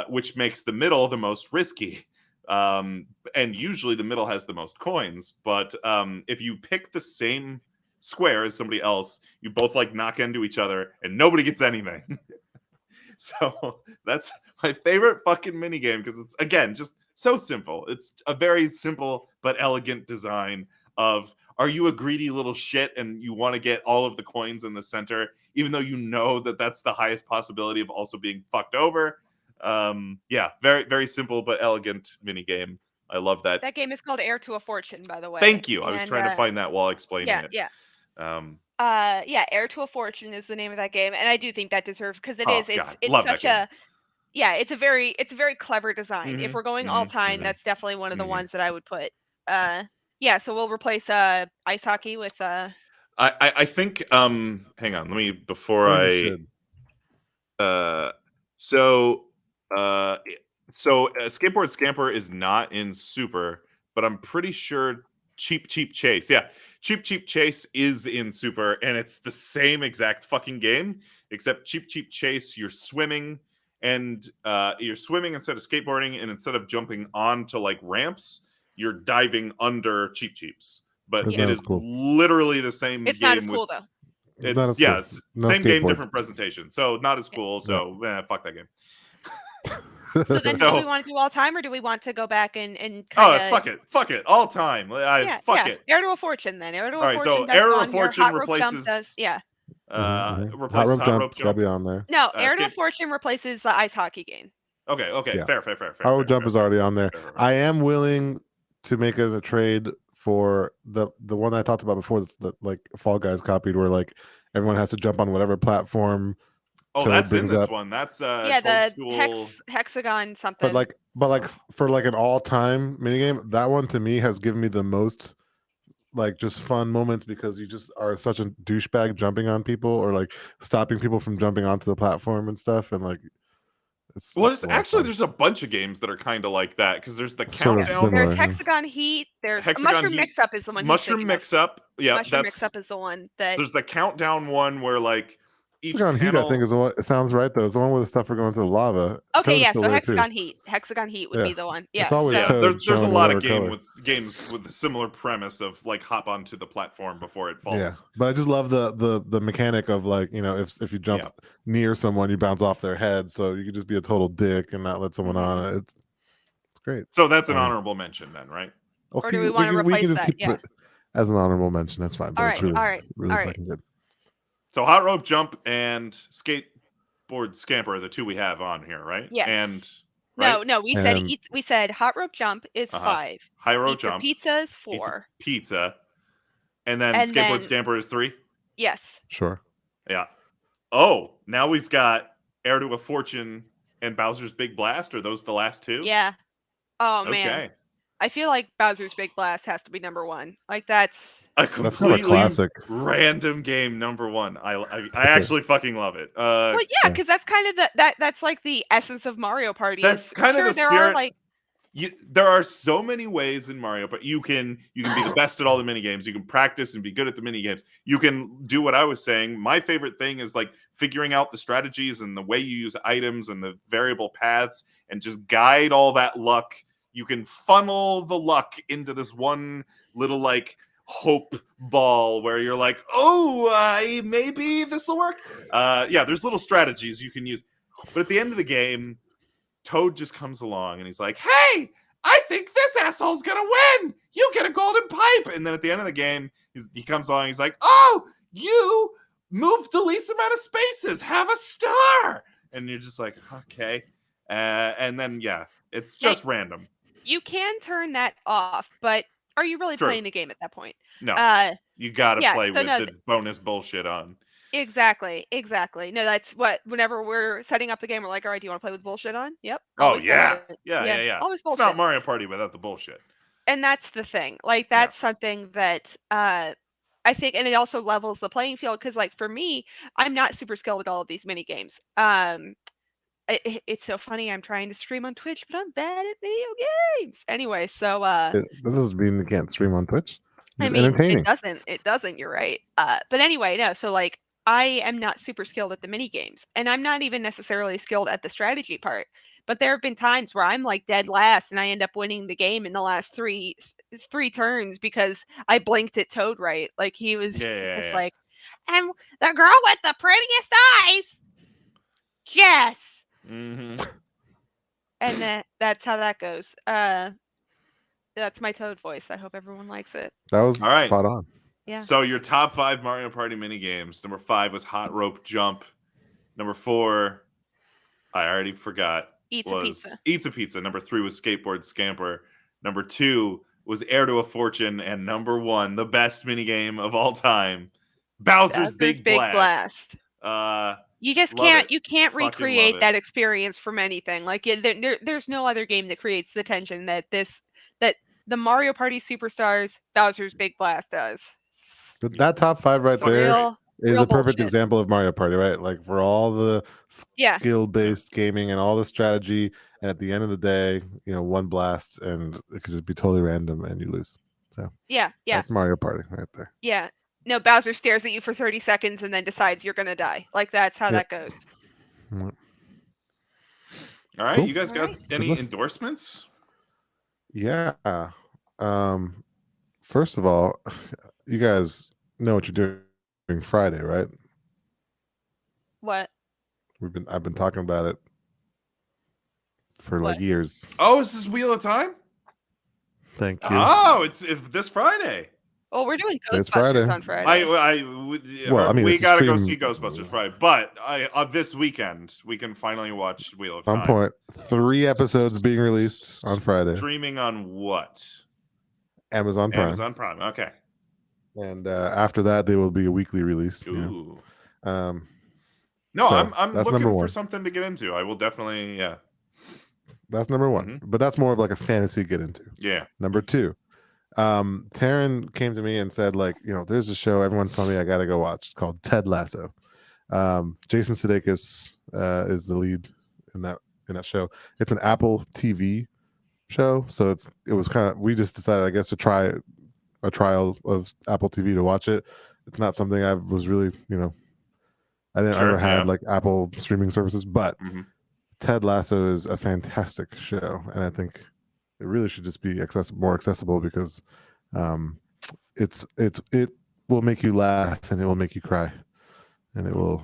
which makes the middle the most risky. And usually the middle has the most coins. But if you pick the same square as somebody else, you both like knock into each other and nobody gets anything. So that's my favorite fucking minigame because it's, again, just so simple. It's a very simple but elegant design of, are you a greedy little shit and you want to get all of the coins in the center, even though you know that that's the highest possibility of also being fucked over? Very, very simple but elegant minigame. I love that. That game is called Heir to a Fortune, by the way. Thank you. I was trying to find that while explaining it. Heir to a Fortune is the name of that game, and I do think that deserves, because it's such a it's a very clever design. If we're going all time, that's definitely one of the ones that I would put yeah, so we'll replace ice hockey with I think hang on, let me before I so skateboard scamper is not in Super, but I'm pretty sure Cheap Chase. Yeah, Cheap Chase is in Super, and it's the same exact fucking game, except Cheap Chase, you're swimming, and you're swimming instead of skateboarding, and instead of jumping onto like ramps, you're diving under Cheaps. But it is literally the same it's game. Not as cool though. It's not as cool. No same game, different presentation. So not as cool. So fuck that game. So then, do we want to do all time, or do we want to go back and kinda... fuck it, all time. Fuck it. Heir to a Fortune then. Heir to a Fortune. So Heir to a Fortune replaces. Replaces Hot Rope Jump. Gotta be on there. No, Heir to a Fortune replaces the ice hockey game. Okay, fair. Hot Rope Jump is already on there. I am willing to make it a trade for the one I talked about before, that like Fall Guys copied, where like everyone has to jump on whatever platform. Oh, that's in this one. That's the hexagon something. But like for like an all-time minigame, that one to me has given me the most like just fun moments, because you just are such a douchebag jumping on people or like stopping people from jumping onto the platform and stuff, and like there's a bunch of games that are kind of like that, because there's the countdown. There's Hexagon Heat. There's Mushroom Mix-Up is the one. Mushroom Mix-Up. Yeah, Mushroom Mix-Up is the one that. There's the countdown one where like each Hexagon Heat, I think, is the one. It sounds right though. It's the one where the stuff are going through the lava. Okay, yeah. So Hexagon Heat. Hexagon Heat would be the one. Yeah. It's always there's a lot of games with a similar premise of like hop onto the platform before it falls. Yeah, but I just love the mechanic of like, you know, if you jump near someone, you bounce off their head, so you could just be a total dick and not let someone on. It's great. So that's an honorable mention then, right? Okay, or do we want to replace that? Yeah. As an honorable mention, that's fine. All right, it's really fucking good. So Hot Rope Jump and Skateboard Scamper are the two we have on here, right? Yes. And no, we said Hot Rope Jump is 5. High Rope Jump. Pizza is 4. Pizza. And then Skateboard Scamper is 3? Yes. Sure. Yeah. Oh, now we've got Heir to a Fortune and Bowser's Big Blast. Are those the last two? Yeah. Oh, man. I feel like Bowser's Big Blast has to be number 1. Like that's a completely classic, random game. Number 1. I actually fucking love it. Well, yeah, because that's kind of that's like the essence of Mario Party. That's kind of the spirit. There are so many ways in Mario, but you can be the best at all the mini games. You can practice and be good at the mini games. You can do what I was saying. My favorite thing is like figuring out the strategies and the way you use items and the variable paths and just guide all that luck. You can funnel the luck into this one little like hope ball where you're like, oh, maybe this will work. There's little strategies you can use. But at the end of the game, Toad just comes along and he's like, hey, I think this asshole's gonna win. You get a golden pipe. And then at the end of the game, he comes along. He's like, oh, you moved the least amount of spaces. Have a star. And you're just like, okay. And then it's just random. You can turn that off, but are you really playing the game at that point? No. You gotta play with the bonus bullshit on. Exactly. No, that's what, whenever we're setting up the game, we're like, all right, do you want to play with bullshit on? Yep. Yeah. Always bullshit. It's not Mario Party without the bullshit. And that's the thing. Like, that's something that I think, and it also levels the playing field, because like for me, I'm not super skilled with all of these mini games. It's so funny. I'm trying to stream on Twitch, but I'm bad at video games. Anyway, so this doesn't mean you can't stream on Twitch. It's entertaining. It doesn't. You're right. But anyway, no. So like, I am not super skilled at the mini games, and I'm not even necessarily skilled at the strategy part. But there have been times where I'm like dead last, and I end up winning the game in the last three turns because I blinked at Toad right. Like he was just like, and the girl with the prettiest eyes, Jess. Mm-hmm. And that's how that goes. That's my Toad voice. I hope everyone likes it. That was spot on. Yeah. So your top 5 Mario Party mini games. Number 5 was Hot Rope Jump. Number 4, I already forgot. Eats a Pizza. Number 3 was Skateboard Scamper. Number 2 was Heir to a Fortune, and number 1, the best mini game of all time, Bowser's Big Blast. You just can't recreate that experience from anything. Like there's no other game that creates the tension that the Mario Party Superstars Bowser's Big Blast does. That top 5 right there is a perfect bullshit. example of Mario Party, right? Like for all the skill-based gaming and all the strategy, and at the end of the day, one blast and it could just be totally random and you lose. So that's Mario Party right there. Yeah. No, Bowser stares at you for 30 seconds and then decides you're gonna die. Like that's how that goes. All right, cool. You guys got any endorsements? Yeah. First of all, you guys know what you're doing Friday, right? What? I've been talking about it for like years. Oh, is this Wheel of Time? Thank you. Oh, it's this Friday. Oh, we're doing Ghostbusters on Friday. We gotta go see Ghostbusters Friday, but this weekend we can finally watch Wheel of Time. Some point, 3 episodes being released on Friday. Streaming on what? Amazon Prime. Amazon Prime. Okay. And after that, they will be a weekly release. Ooh. No, I'm looking for something to get into. I will definitely, That's number 1, but that's more of like a fantasy get into. Yeah. Number 2, Taryn came to me and said, like, there's a show everyone's telling me I gotta go watch. It's called Ted Lasso. Jason Sudeikis is the lead in that show. It's an Apple TV show, so it was kind of, we just decided, I guess, to try a trial of Apple TV to watch it. It's not something I was really, I didn't ever had like Apple streaming services, but Ted Lasso is a fantastic show, and I think it really should just be more accessible because it will make you laugh and it will make you cry, and it'll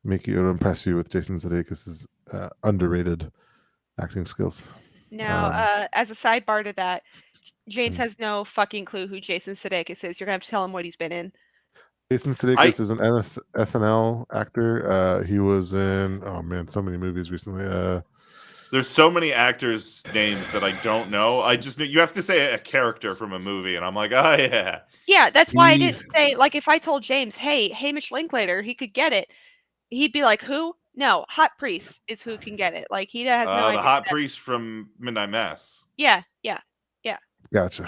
impress you with Jason Sudeikis' underrated acting skills. Now, as a sidebar to that, James has no fucking clue who Jason Sudeikis is. You're gonna have to tell him what he's been in. Jason Sudeikis is an SNL actor. He was in so many movies recently. There's so many actors' names that I don't know. I just know you have to say a character from a movie, and I'm like, oh yeah. Yeah, that's why I didn't say, like, if I told James, hey, Hamish Linklater, he could get it, he'd be like, who? No, Hot Priest is who can get it. Like, he has no idea. The Hot Priest from Midnight Mass. Yeah. Gotcha.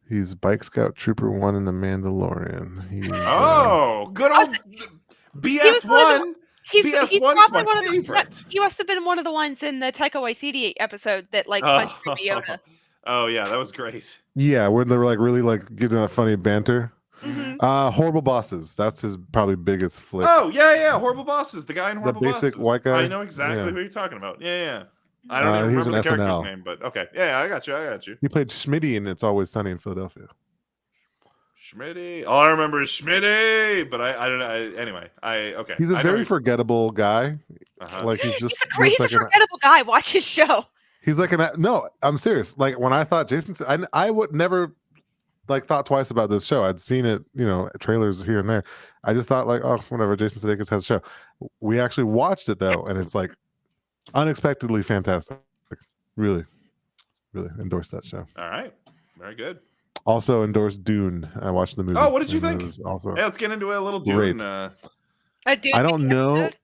He's Bike Scout Trooper 1 in The Mandalorian. He's good old BS1. He's probably one of the. He must have been one of the ones in the Taika Waititi episode that punched Yoda. Oh yeah, that was great. Yeah, where they were like really like giving that funny banter. Horrible Bosses. That's his probably biggest flick. Oh yeah, Horrible Bosses. The guy in Horrible Bosses. The basic white guy. I know exactly who you're talking about. Yeah. I don't even remember the character's name, but okay. Yeah, I got you. He played Schmitty in It's Always Sunny in Philadelphia. Schmitty. All I remember is Schmitty, but I don't know. Anyway, okay. He's a very forgettable guy. Like he's a forgettable guy. Watch his show. He's like no, I'm serious. Like when I thought I would never thought twice about this show. I'd seen it, trailers here and there. I just thought like, oh, whatever. Jason Sudeikis has a show. We actually watched it though, and it's like unexpectedly fantastic. Really, really endorse that show. All right, very good. Also endorsed Dune. I watched the movie. Oh, what did you think? Also let's get into a little Dune. A Dune I don't know. Episode?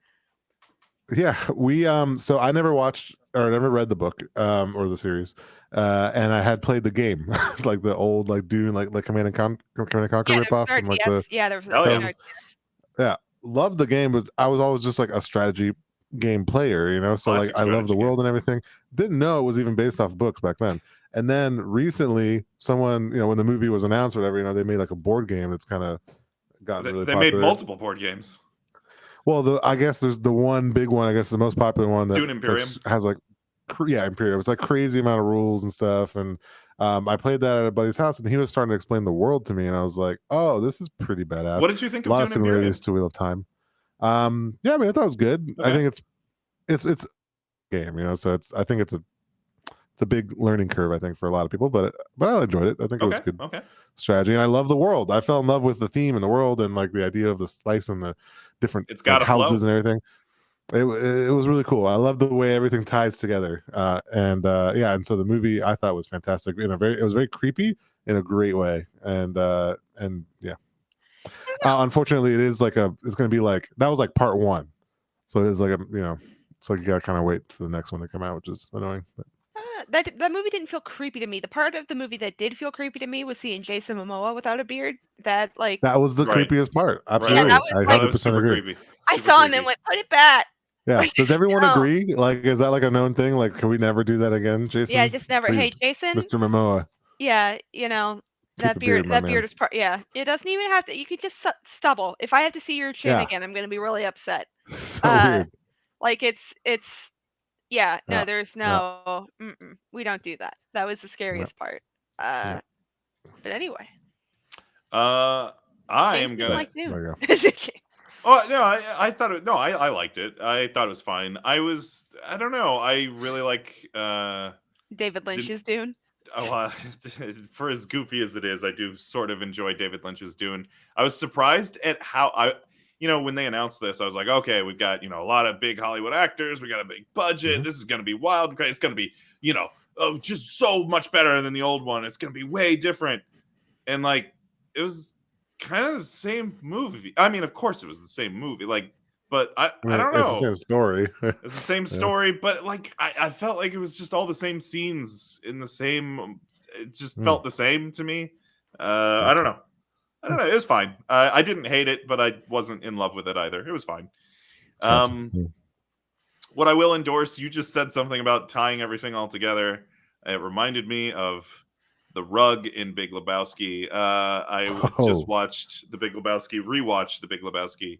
Yeah, we so I never watched or never read the book or the series, and I had played the game, like the old Dune, like Command and Conquer ripoff. There was loved the game. I was always just like a strategy game player, so Classic I love the world and everything. Didn't know it was even based off books back then. And then recently, someone, when the movie was announced, or whatever, they made like a board game that's kind of gotten really popular. They made multiple board games. Well, I guess there's the one big one. I guess the most popular one that Dune Imperium has Imperium. It's like crazy amount of rules and stuff. And I played that at a buddy's house, and he was starting to explain the world to me, and I was like, "Oh, this is pretty badass." What did you think of a lot Dune of similarities to Wheel of Time? I thought it was good. Okay. I think it's a game, so I think it's a big learning curve, I think, for a lot of people, but I enjoyed it. I think it was good strategy, and I love the world. I fell in love with the theme and the world, and like the idea of the spice and the different houses and everything. It was really cool. I love the way everything ties together, and so the movie I thought was fantastic. It was very creepy in a great way, and yeah. Unfortunately, it's going to be like that was like part 1, so it is like it's like you got to kind of wait for the next one to come out, which is annoying. But That movie didn't feel creepy to me. The part of the movie that did feel creepy to me was seeing Jason Momoa without a beard. That was the creepiest part. Absolutely, that was I like, 100% agree. Creepy. I saw him and went, put it back. Yeah. Like, Does everyone no. agree? Like, is that like a known thing? Like, can we never do that again, Jason? Yeah, just never. Please, Hey, Jason, Mr. Momoa. Yeah, that beard is part. Yeah, it doesn't even have to. You could just stubble. If I have to see your chin again, I'm gonna be really upset. So weird. Like it's. Yeah, no, there's no. We don't do that. That was the scariest part. But anyway. I am gonna. Like Dune. Oh no, I thought it. No, I liked it. I thought it was fine. I don't know. I really like David Lynch's Dune. Oh, for as goofy as it is, I do sort of enjoy David Lynch's Dune. I was surprised at how when they announced this, I was like, okay, we've got, a lot of big Hollywood actors. We got a big budget. This is going to be wild and crazy. It's going to be, just so much better than the old one. It's going to be way different. And like, it was kind of the same movie. I mean, of course it was the same movie. Like, but I don't know. It's the same story. It's the same story, but like I felt like it was just all the same scenes in the same. It just felt the same to me. I don't know. It was fine. I didn't hate it, but I wasn't in love with it either. It was fine. What I will endorse, you just said something about tying everything all together. It reminded me of the rug in Big Lebowski. I just watched the Big Lebowski, rewatched the Big Lebowski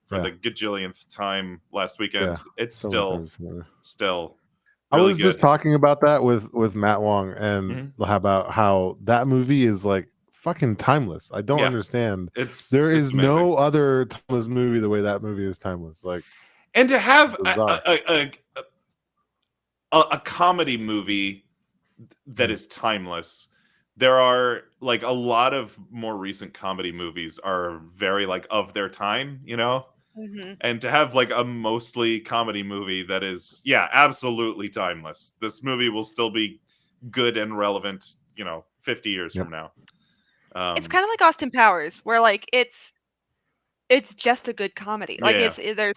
for the gajillionth time last weekend. It's still really I was good. just talking about that with Matt Wong and about how that movie is like fucking timeless. I don't understand. There is no other timeless movie the way that movie is timeless. Like, and to have a comedy movie that is timeless. There are like a lot of more recent comedy movies are very like of their time, and to have like a mostly comedy movie that is, absolutely timeless. This movie will still be good and relevant, 50 years from now. It's kind of like Austin Powers, where like it's just a good comedy. Like it's there,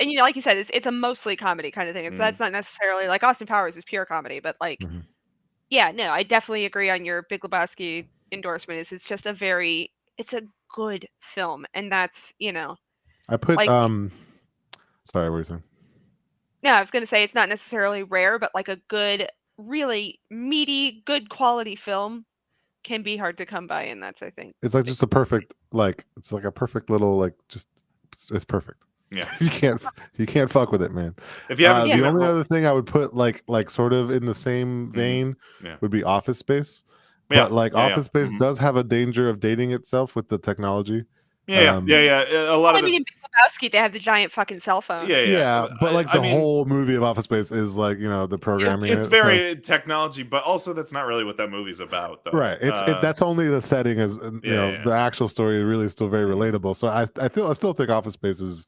and like you said, it's a mostly comedy kind of thing. That's not necessarily like Austin Powers is pure comedy, but like. Yeah, no, I definitely agree on your Big Lebowski endorsement. It's just it's a good film, and that's I put like, sorry, what were you saying? No, I was going to say it's not necessarily rare, but like a good, really meaty, good quality film can be hard to come by, and that's I think it's like just a perfect it's like a perfect little it's perfect. Yeah, you can't fuck with it, man. If you haven't the only other thing I would put like sort of in the same vein would be Office Space, but Office Space does have a danger of dating itself with the technology. A lot of in Big Lebowski, they have the giant fucking cell phone. But like the whole movie of Office Space is like the programming. It's very technology, but also that's not really what that movie's about, though. Right. That's only the setting. As the actual story is really still very relatable. So I still think Office Space has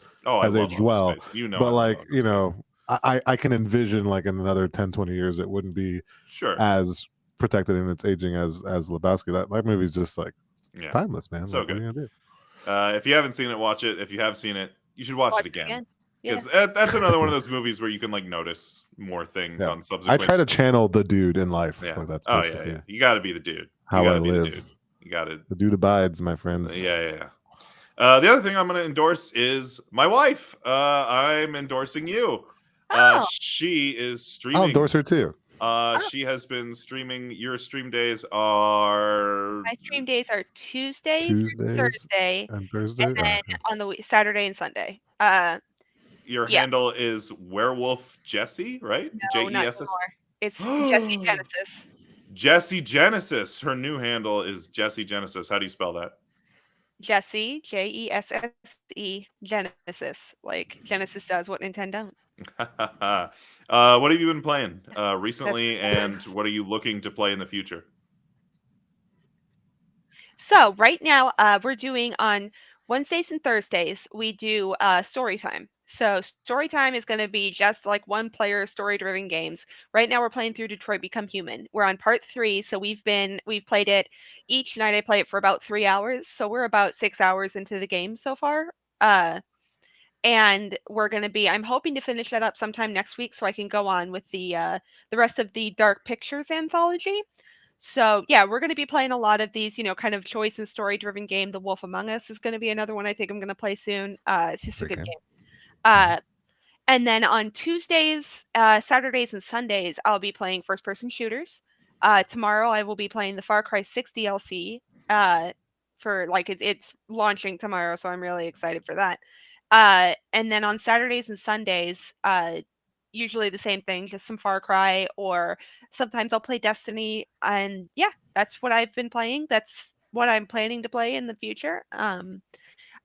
aged well. But like I can envision like in another 10-20 years it wouldn't be as protected in its aging as Lebowski. That movie's just like it's timeless, man. So like, good. What are you gonna do? If you haven't seen it, watch it. If you have seen it, you should watch it again. Because that's another one of those movies where you can like notice more things on subsequent. I try to channel the dude in life. Yeah. Like, that's You got to be the dude. How I live. You got to. The dude abides, my friends. Yeah. The other thing I'm going to endorse is my wife. I'm endorsing you. She is streaming. I'll endorse her too. She has been streaming. Your stream days are. My stream days are Tuesdays, Thursday, and Thursday, and then on the Saturday and Sunday. Your handle is Werewolf Jessie, right? No, not anymore. It's Jessie Genesis. Jessie Genesis. Her new handle is Jessie Genesis. How do you spell that? Jessie, Jesse, Genesis. Like Genesis does what Nintendo don't. What have you been playing recently, and what are you looking to play in the future? So right now, we're doing on Wednesdays and Thursdays, we do story time. So story time is going to be just like one player story-driven games. Right now we're playing through Detroit Become Human. We're on part 3, so we've played it each night. I play it for about 3 hours, so we're about 6 hours into the game so far. and I'm hoping to finish that up sometime next week so I can go on with the rest of the Dark Pictures anthology. So yeah, we're going to be playing a lot of these, kind of choice and story driven game. The Wolf Among Us is going to be another one I think I'm going to play soon. It's just a good game. And then on Tuesdays, Saturdays, and Sundays, I'll be playing first person shooters. Tomorrow I will be playing the Far Cry 6 DLC. For it's launching tomorrow, so I'm really excited for that. And then on Saturdays and Sundays, usually the same thing, just some Far Cry, or sometimes I'll play Destiny. And yeah, that's what I've been playing. That's what I'm planning to play in the future.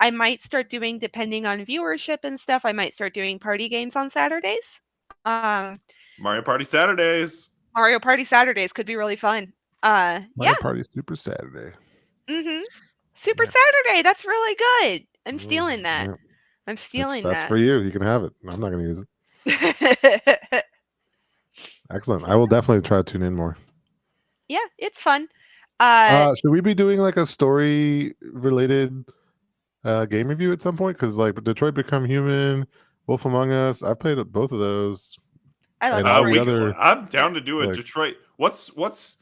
I might start doing, depending on viewership and stuff, I might start doing party games on Saturdays. Mario Party Saturdays. Mario Party Saturdays could be really fun. Mario Party Super Saturday. Super Saturday. That's really good. I'm stealing that. Yeah. I'm stealing that's that. for you. You can have it. I'm not going to use it. Excellent. I will definitely try to tune in more. Yeah, it's fun. Should we be doing like a story related game review at some point? Because like Detroit Become Human, Wolf Among Us, I played both of those. I love all the other. I'm down to do it. Like, Detroit. What's?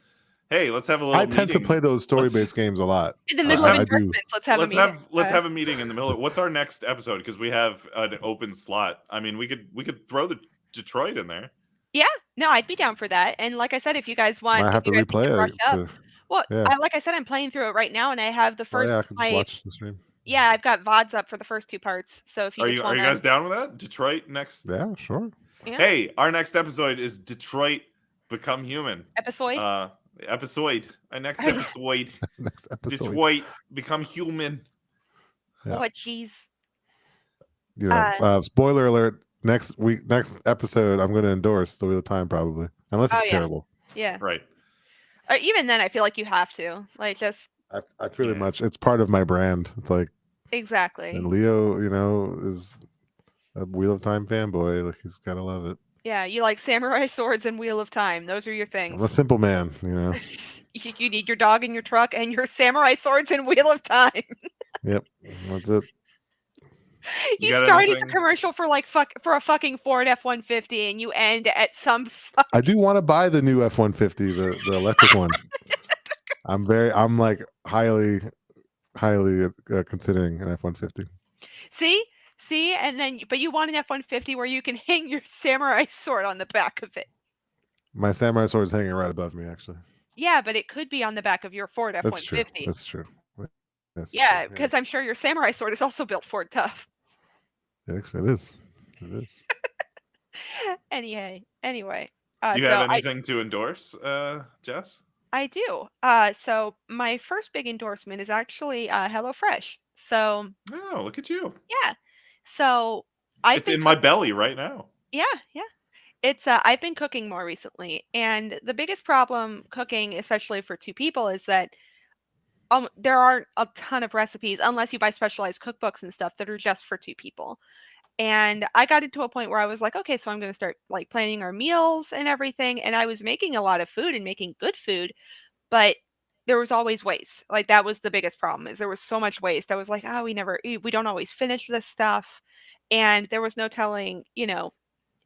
Hey, let's have a little. I tend to play those story-based games a lot. In the middle of Endorsements, let's have a meeting. Let's have a meeting in the middle. What's our next episode? Because we have an open slot. I mean, we could throw the Detroit in there. Yeah, no, I'd be down for that. And like I said, if you guys want, I have to replay it. Well, yeah. Like I said, I'm playing through it right now, and I have the first. I can just watch the stream. Yeah, I've got VODs up for the first 2 parts. So if you are you guys down with that? Detroit next? Yeah, sure. Yeah. Hey, our next episode is Detroit Become Human. Episode. Our next episode. Next episode. Detroit Become Human. Yeah. Oh, jeez. Spoiler alert. Next episode, I'm going to endorse The Wheel of Time, probably, unless it's terrible. Yeah. Right. Even then, I feel like you have to just. I pretty much. It's part of my brand. It's like exactly. And Leo, is a Wheel of Time fanboy. Like he's gotta love it. Yeah, you like samurai swords and Wheel of Time. Those are your things. I'm a simple man, You need your dog in your truck and your samurai swords and Wheel of Time. Yep, that's it. You start as a commercial for for a fucking Ford F-150, and you end at some. I do want to buy the new F-150, the electric one. I'm like highly considering an F-150. See, and then but you want an F-150 where you can hang your samurai sword on the back of it. My samurai sword is hanging right above me, actually. Yeah, but it could be on the back of your Ford F-150. That's true. Yeah, because I'm sure your samurai sword is also built Ford tough. Actually, it is. Anyway. Do you have anything to endorse, Jess? I do. So my first big endorsement is actually HelloFresh. So. Oh, look at you. Yeah. So it's in my belly right now. Yeah. It's I've been cooking more recently, and the biggest problem cooking, especially for 2 people, is that there aren't a ton of recipes unless you buy specialized cookbooks and stuff that are just for 2 people. And I got into a point where I was like, okay, so I'm going to start like planning our meals and everything. And I was making a lot of food and making good food, but there was always waste. Like that was the biggest problem, is there was so much waste. I was like, oh, we don't always finish this stuff. And there was no telling,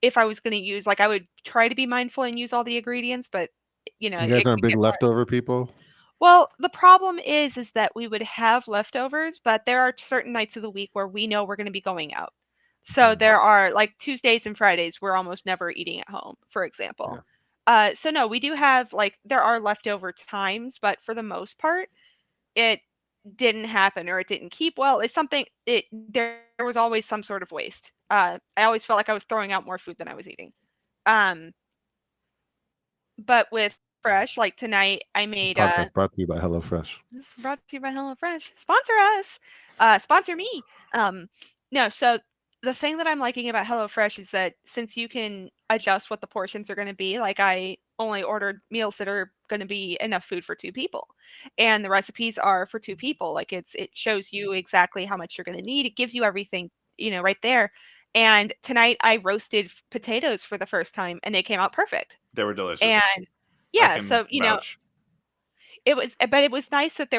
if I was going to use, like I would try to be mindful and use all the ingredients, but you guys aren't big leftover people. Well, the problem is that we would have leftovers, but there are certain nights of the week where we know we're going to be going out. So there are like Tuesdays and Fridays, we're almost never eating at home, for example. Yeah. So no, we do have there are leftover times, but for the most part, it didn't happen or it didn't keep well. It's something there was always some sort of waste. I always felt like I was throwing out more food than I was eating. But with Fresh, like tonight, I made. This podcast brought to you by HelloFresh. This is brought to you by HelloFresh. Sponsor us. Sponsor me. No, so the thing that I'm liking about HelloFresh is that since you can adjust what the portions are going to be, like I only ordered meals that are going to be enough food for 2 people, and the recipes are for 2 people. Like it shows you exactly how much you're going to need. It gives you everything, right there. And tonight I roasted potatoes for the first time, and they came out perfect. They were delicious. And yeah, so it was nice that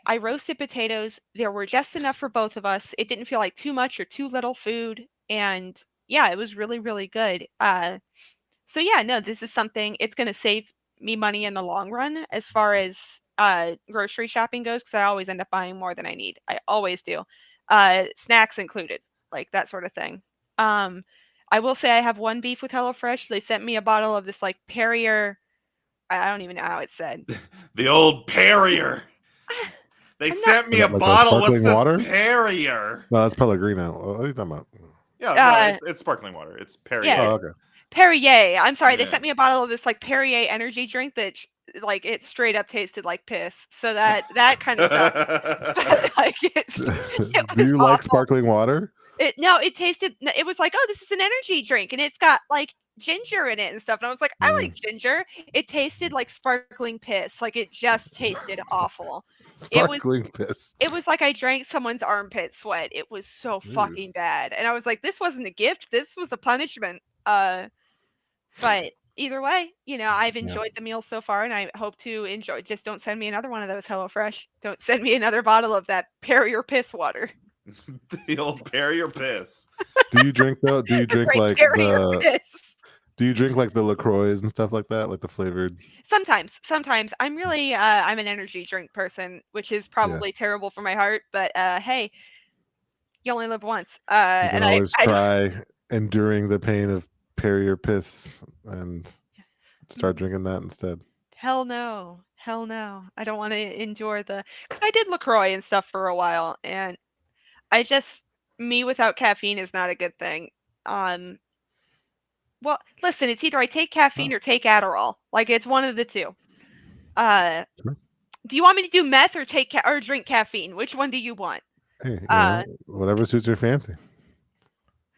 I roasted potatoes. There were just enough for both of us. It didn't feel like too much or too little food, and yeah, it was really, really good. So yeah, no, this is something, it's gonna save me money in the long run as far as grocery shopping goes, because I always end up buying more than I need. I always do. Snacks included, like that sort of thing. I will say I have one beef with HelloFresh. They sent me a bottle of this like Perrier. I don't even know how it's said. The old Perrier. They sent me a bottle. What's this water? Perrier? No, that's Pellegrino. What are you talking about? Yeah, no, it's sparkling water. It's Perrier. Yeah. Oh, okay. Perrier. I'm sorry. They sent me a bottle of this like Perrier energy drink that like it straight up tasted like piss. So that kind of sucked. But, like do you like sparkling water? It tasted. It was like, oh, this is an energy drink, and it's got like ginger in it and stuff. And I was like, I like ginger. It tasted like sparkling piss. Like it just tasted awful. Sparkling piss. It was like I drank someone's armpit sweat. It was so fucking bad. And I was like, this wasn't a gift. This was a punishment. But either way, I've enjoyed the meal so far, and I hope to enjoy. Just don't send me another one of those HelloFresh. Don't send me another bottle of that Perrier piss water. The old Perrier piss. Do you drink though? Do you drink like piss? Do you drink like the LaCroix and stuff like that, like the flavored? Sometimes. I'm really I'm an energy drink person, which is probably terrible for my heart. But hey, you only live once. You can always try enduring the pain of Perrier piss and start drinking that instead. Hell no. I don't want to endure because I did LaCroix and stuff for a while, and me without caffeine is not a good thing. Well, listen, it's either I take caffeine or take Adderall. Like it's one of the two. Sure. Do you want me to do meth or or drink caffeine? Which one do you want? Hey, whatever suits your fancy.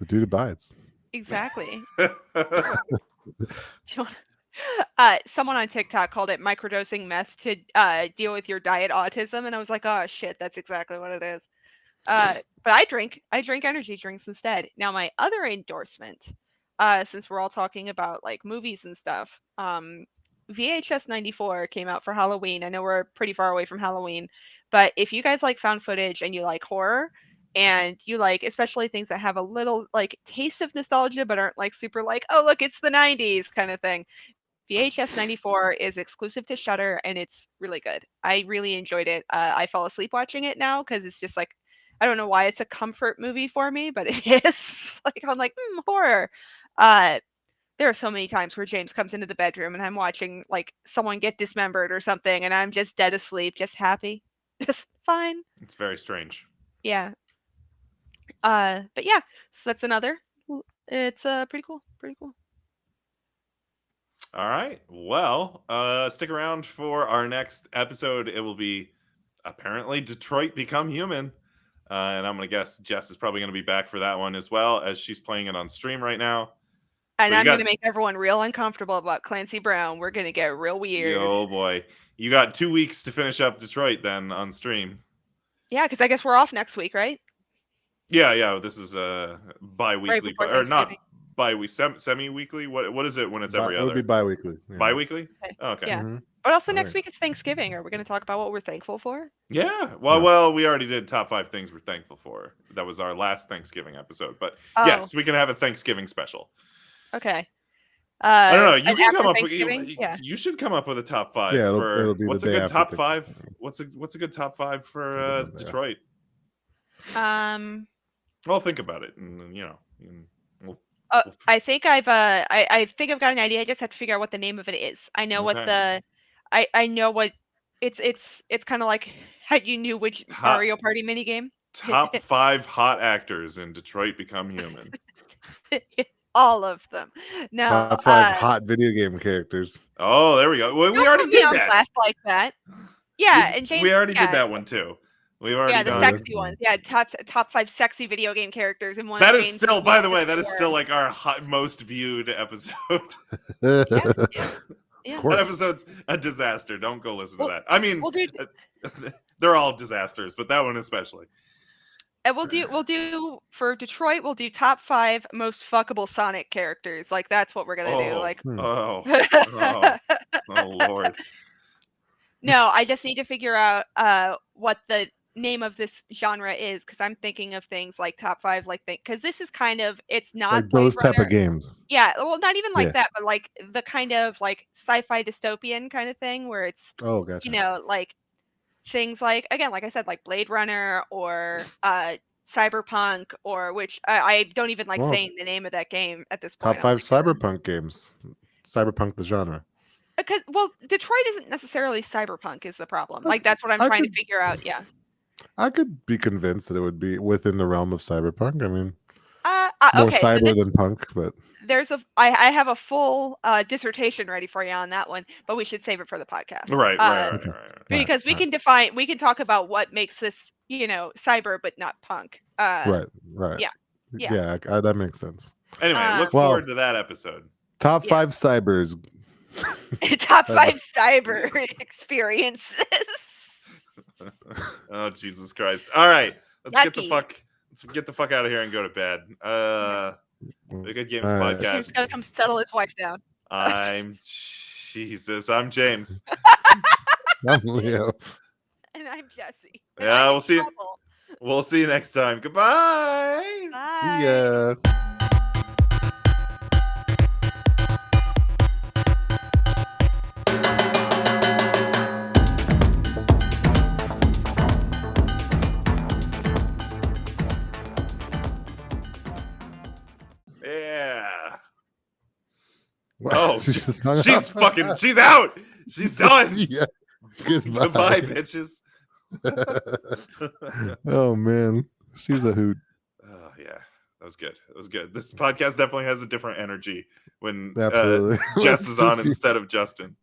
The dude abides. Exactly. Someone on TikTok called it microdosing meth to deal with your diet autism, and I was like, oh shit, that's exactly what it is. But I drink energy drinks instead. Now my other endorsement, since we're all talking about like movies and stuff, VHS 94 came out for Halloween. I know we're pretty far away from Halloween, but if you guys like found footage and you like horror and you like especially things that have a little like taste of nostalgia but aren't like super like, oh look, it's the 90s kind of thing, VHS 94 is exclusive to Shudder, and it's really good. I really enjoyed it. I fall asleep watching it now because it's just like, I don't know why it's a comfort movie for me, but it is. Like I'm like, horror. There are so many times where James comes into the bedroom and I'm watching like someone get dismembered or something, and I'm just dead asleep, just happy, just fine. It's very strange. Yeah. But yeah, so that's another. It's pretty cool. All right. Well, stick around for our next episode. It will be apparently Detroit Become Human. And I'm going to guess Jess is probably going to be back for that one as well, as she's playing it on stream right now. And I'm going to make everyone real uncomfortable about Clancy Brown. We're going to get real weird. Oh boy. You got 2 weeks to finish up Detroit then on stream. Yeah, because I guess we're off next week, right? Yeah. This is bi-weekly. Or not bi-weekly, semi-weekly? What is it when it's every other? It would be bi-weekly. Yeah. Bi-weekly? Okay. Oh, okay. Yeah. Mm-hmm. But also next week it's Thanksgiving. Are we going to talk about what we're thankful for? Yeah. Well, we already did top 5 things we're thankful for. That was our last Thanksgiving episode. But yes, we can have a Thanksgiving special. Okay. I don't know. You can come up with. You should come up with a top 5 it'll be what's a good top 5? What's a good top 5 for Detroit? Well, think about it, and I think I've got an idea. I just have to figure out what the name of it is. I know what I know what it's kind of like how you knew which Mario Party minigame. Top 5 hot actors in Detroit Become Human. All of them. No. Top 5 hot video game characters. Oh, there we go. Well, we already did that. Like that. Yeah, and James. We already did that one too. We've already the sexy ones. Yeah, top 5 sexy video game characters in one. That is still, by the way, that is still like our most viewed episode. Yeah. That episode's a disaster. Don't go listen to that. I mean, they're all disasters, but that one especially. And we'll do for Detroit. We'll do top 5 most fuckable Sonic characters. Like that's what we're gonna do. Like oh Lord. No, I just need to figure out what the name of this genre is, because I'm thinking of things like top 5, like because this is kind of, it's not like those Blade type of Runner. games. Yeah, well, not even like Yeah. that, but like the kind of like sci-fi dystopian kind of thing where it's, Oh, gotcha. you know, like things like, again, like I said, like Blade Runner or Cyberpunk, or which I don't even like saying the name of that game at this point. Top 5 cyberpunk games. Cyberpunk the genre. Because, well, Detroit isn't necessarily cyberpunk is the problem. Like, that's what I'm trying to figure out. Yeah. I could be convinced that it would be within the realm of cyberpunk. I mean, more okay, cyber than punk, but I have a full dissertation ready for you on that one, but we should save it for the podcast. Right. Because we can talk about what makes this, you know, cyber but not punk. Right. Yeah, that makes sense. Anyway, look forward to that episode. Top 5 cybers. Top 5 cyber experiences. Oh, Jesus Christ! All right, let's get the fuck out of here and go to bed. The Good Games podcast. He's gonna come settle his wife down. I'm James. I'm Leo. And I'm Jesse. Yeah, we'll see you. We'll see you next time. Goodbye. Bye. Yeah. Oh, she's out. She's done. Yeah. Goodbye, bitches. Oh man, she's a hoot. Oh yeah, that was good. This podcast definitely has a different energy when Absolutely. Jess is on instead of Justin.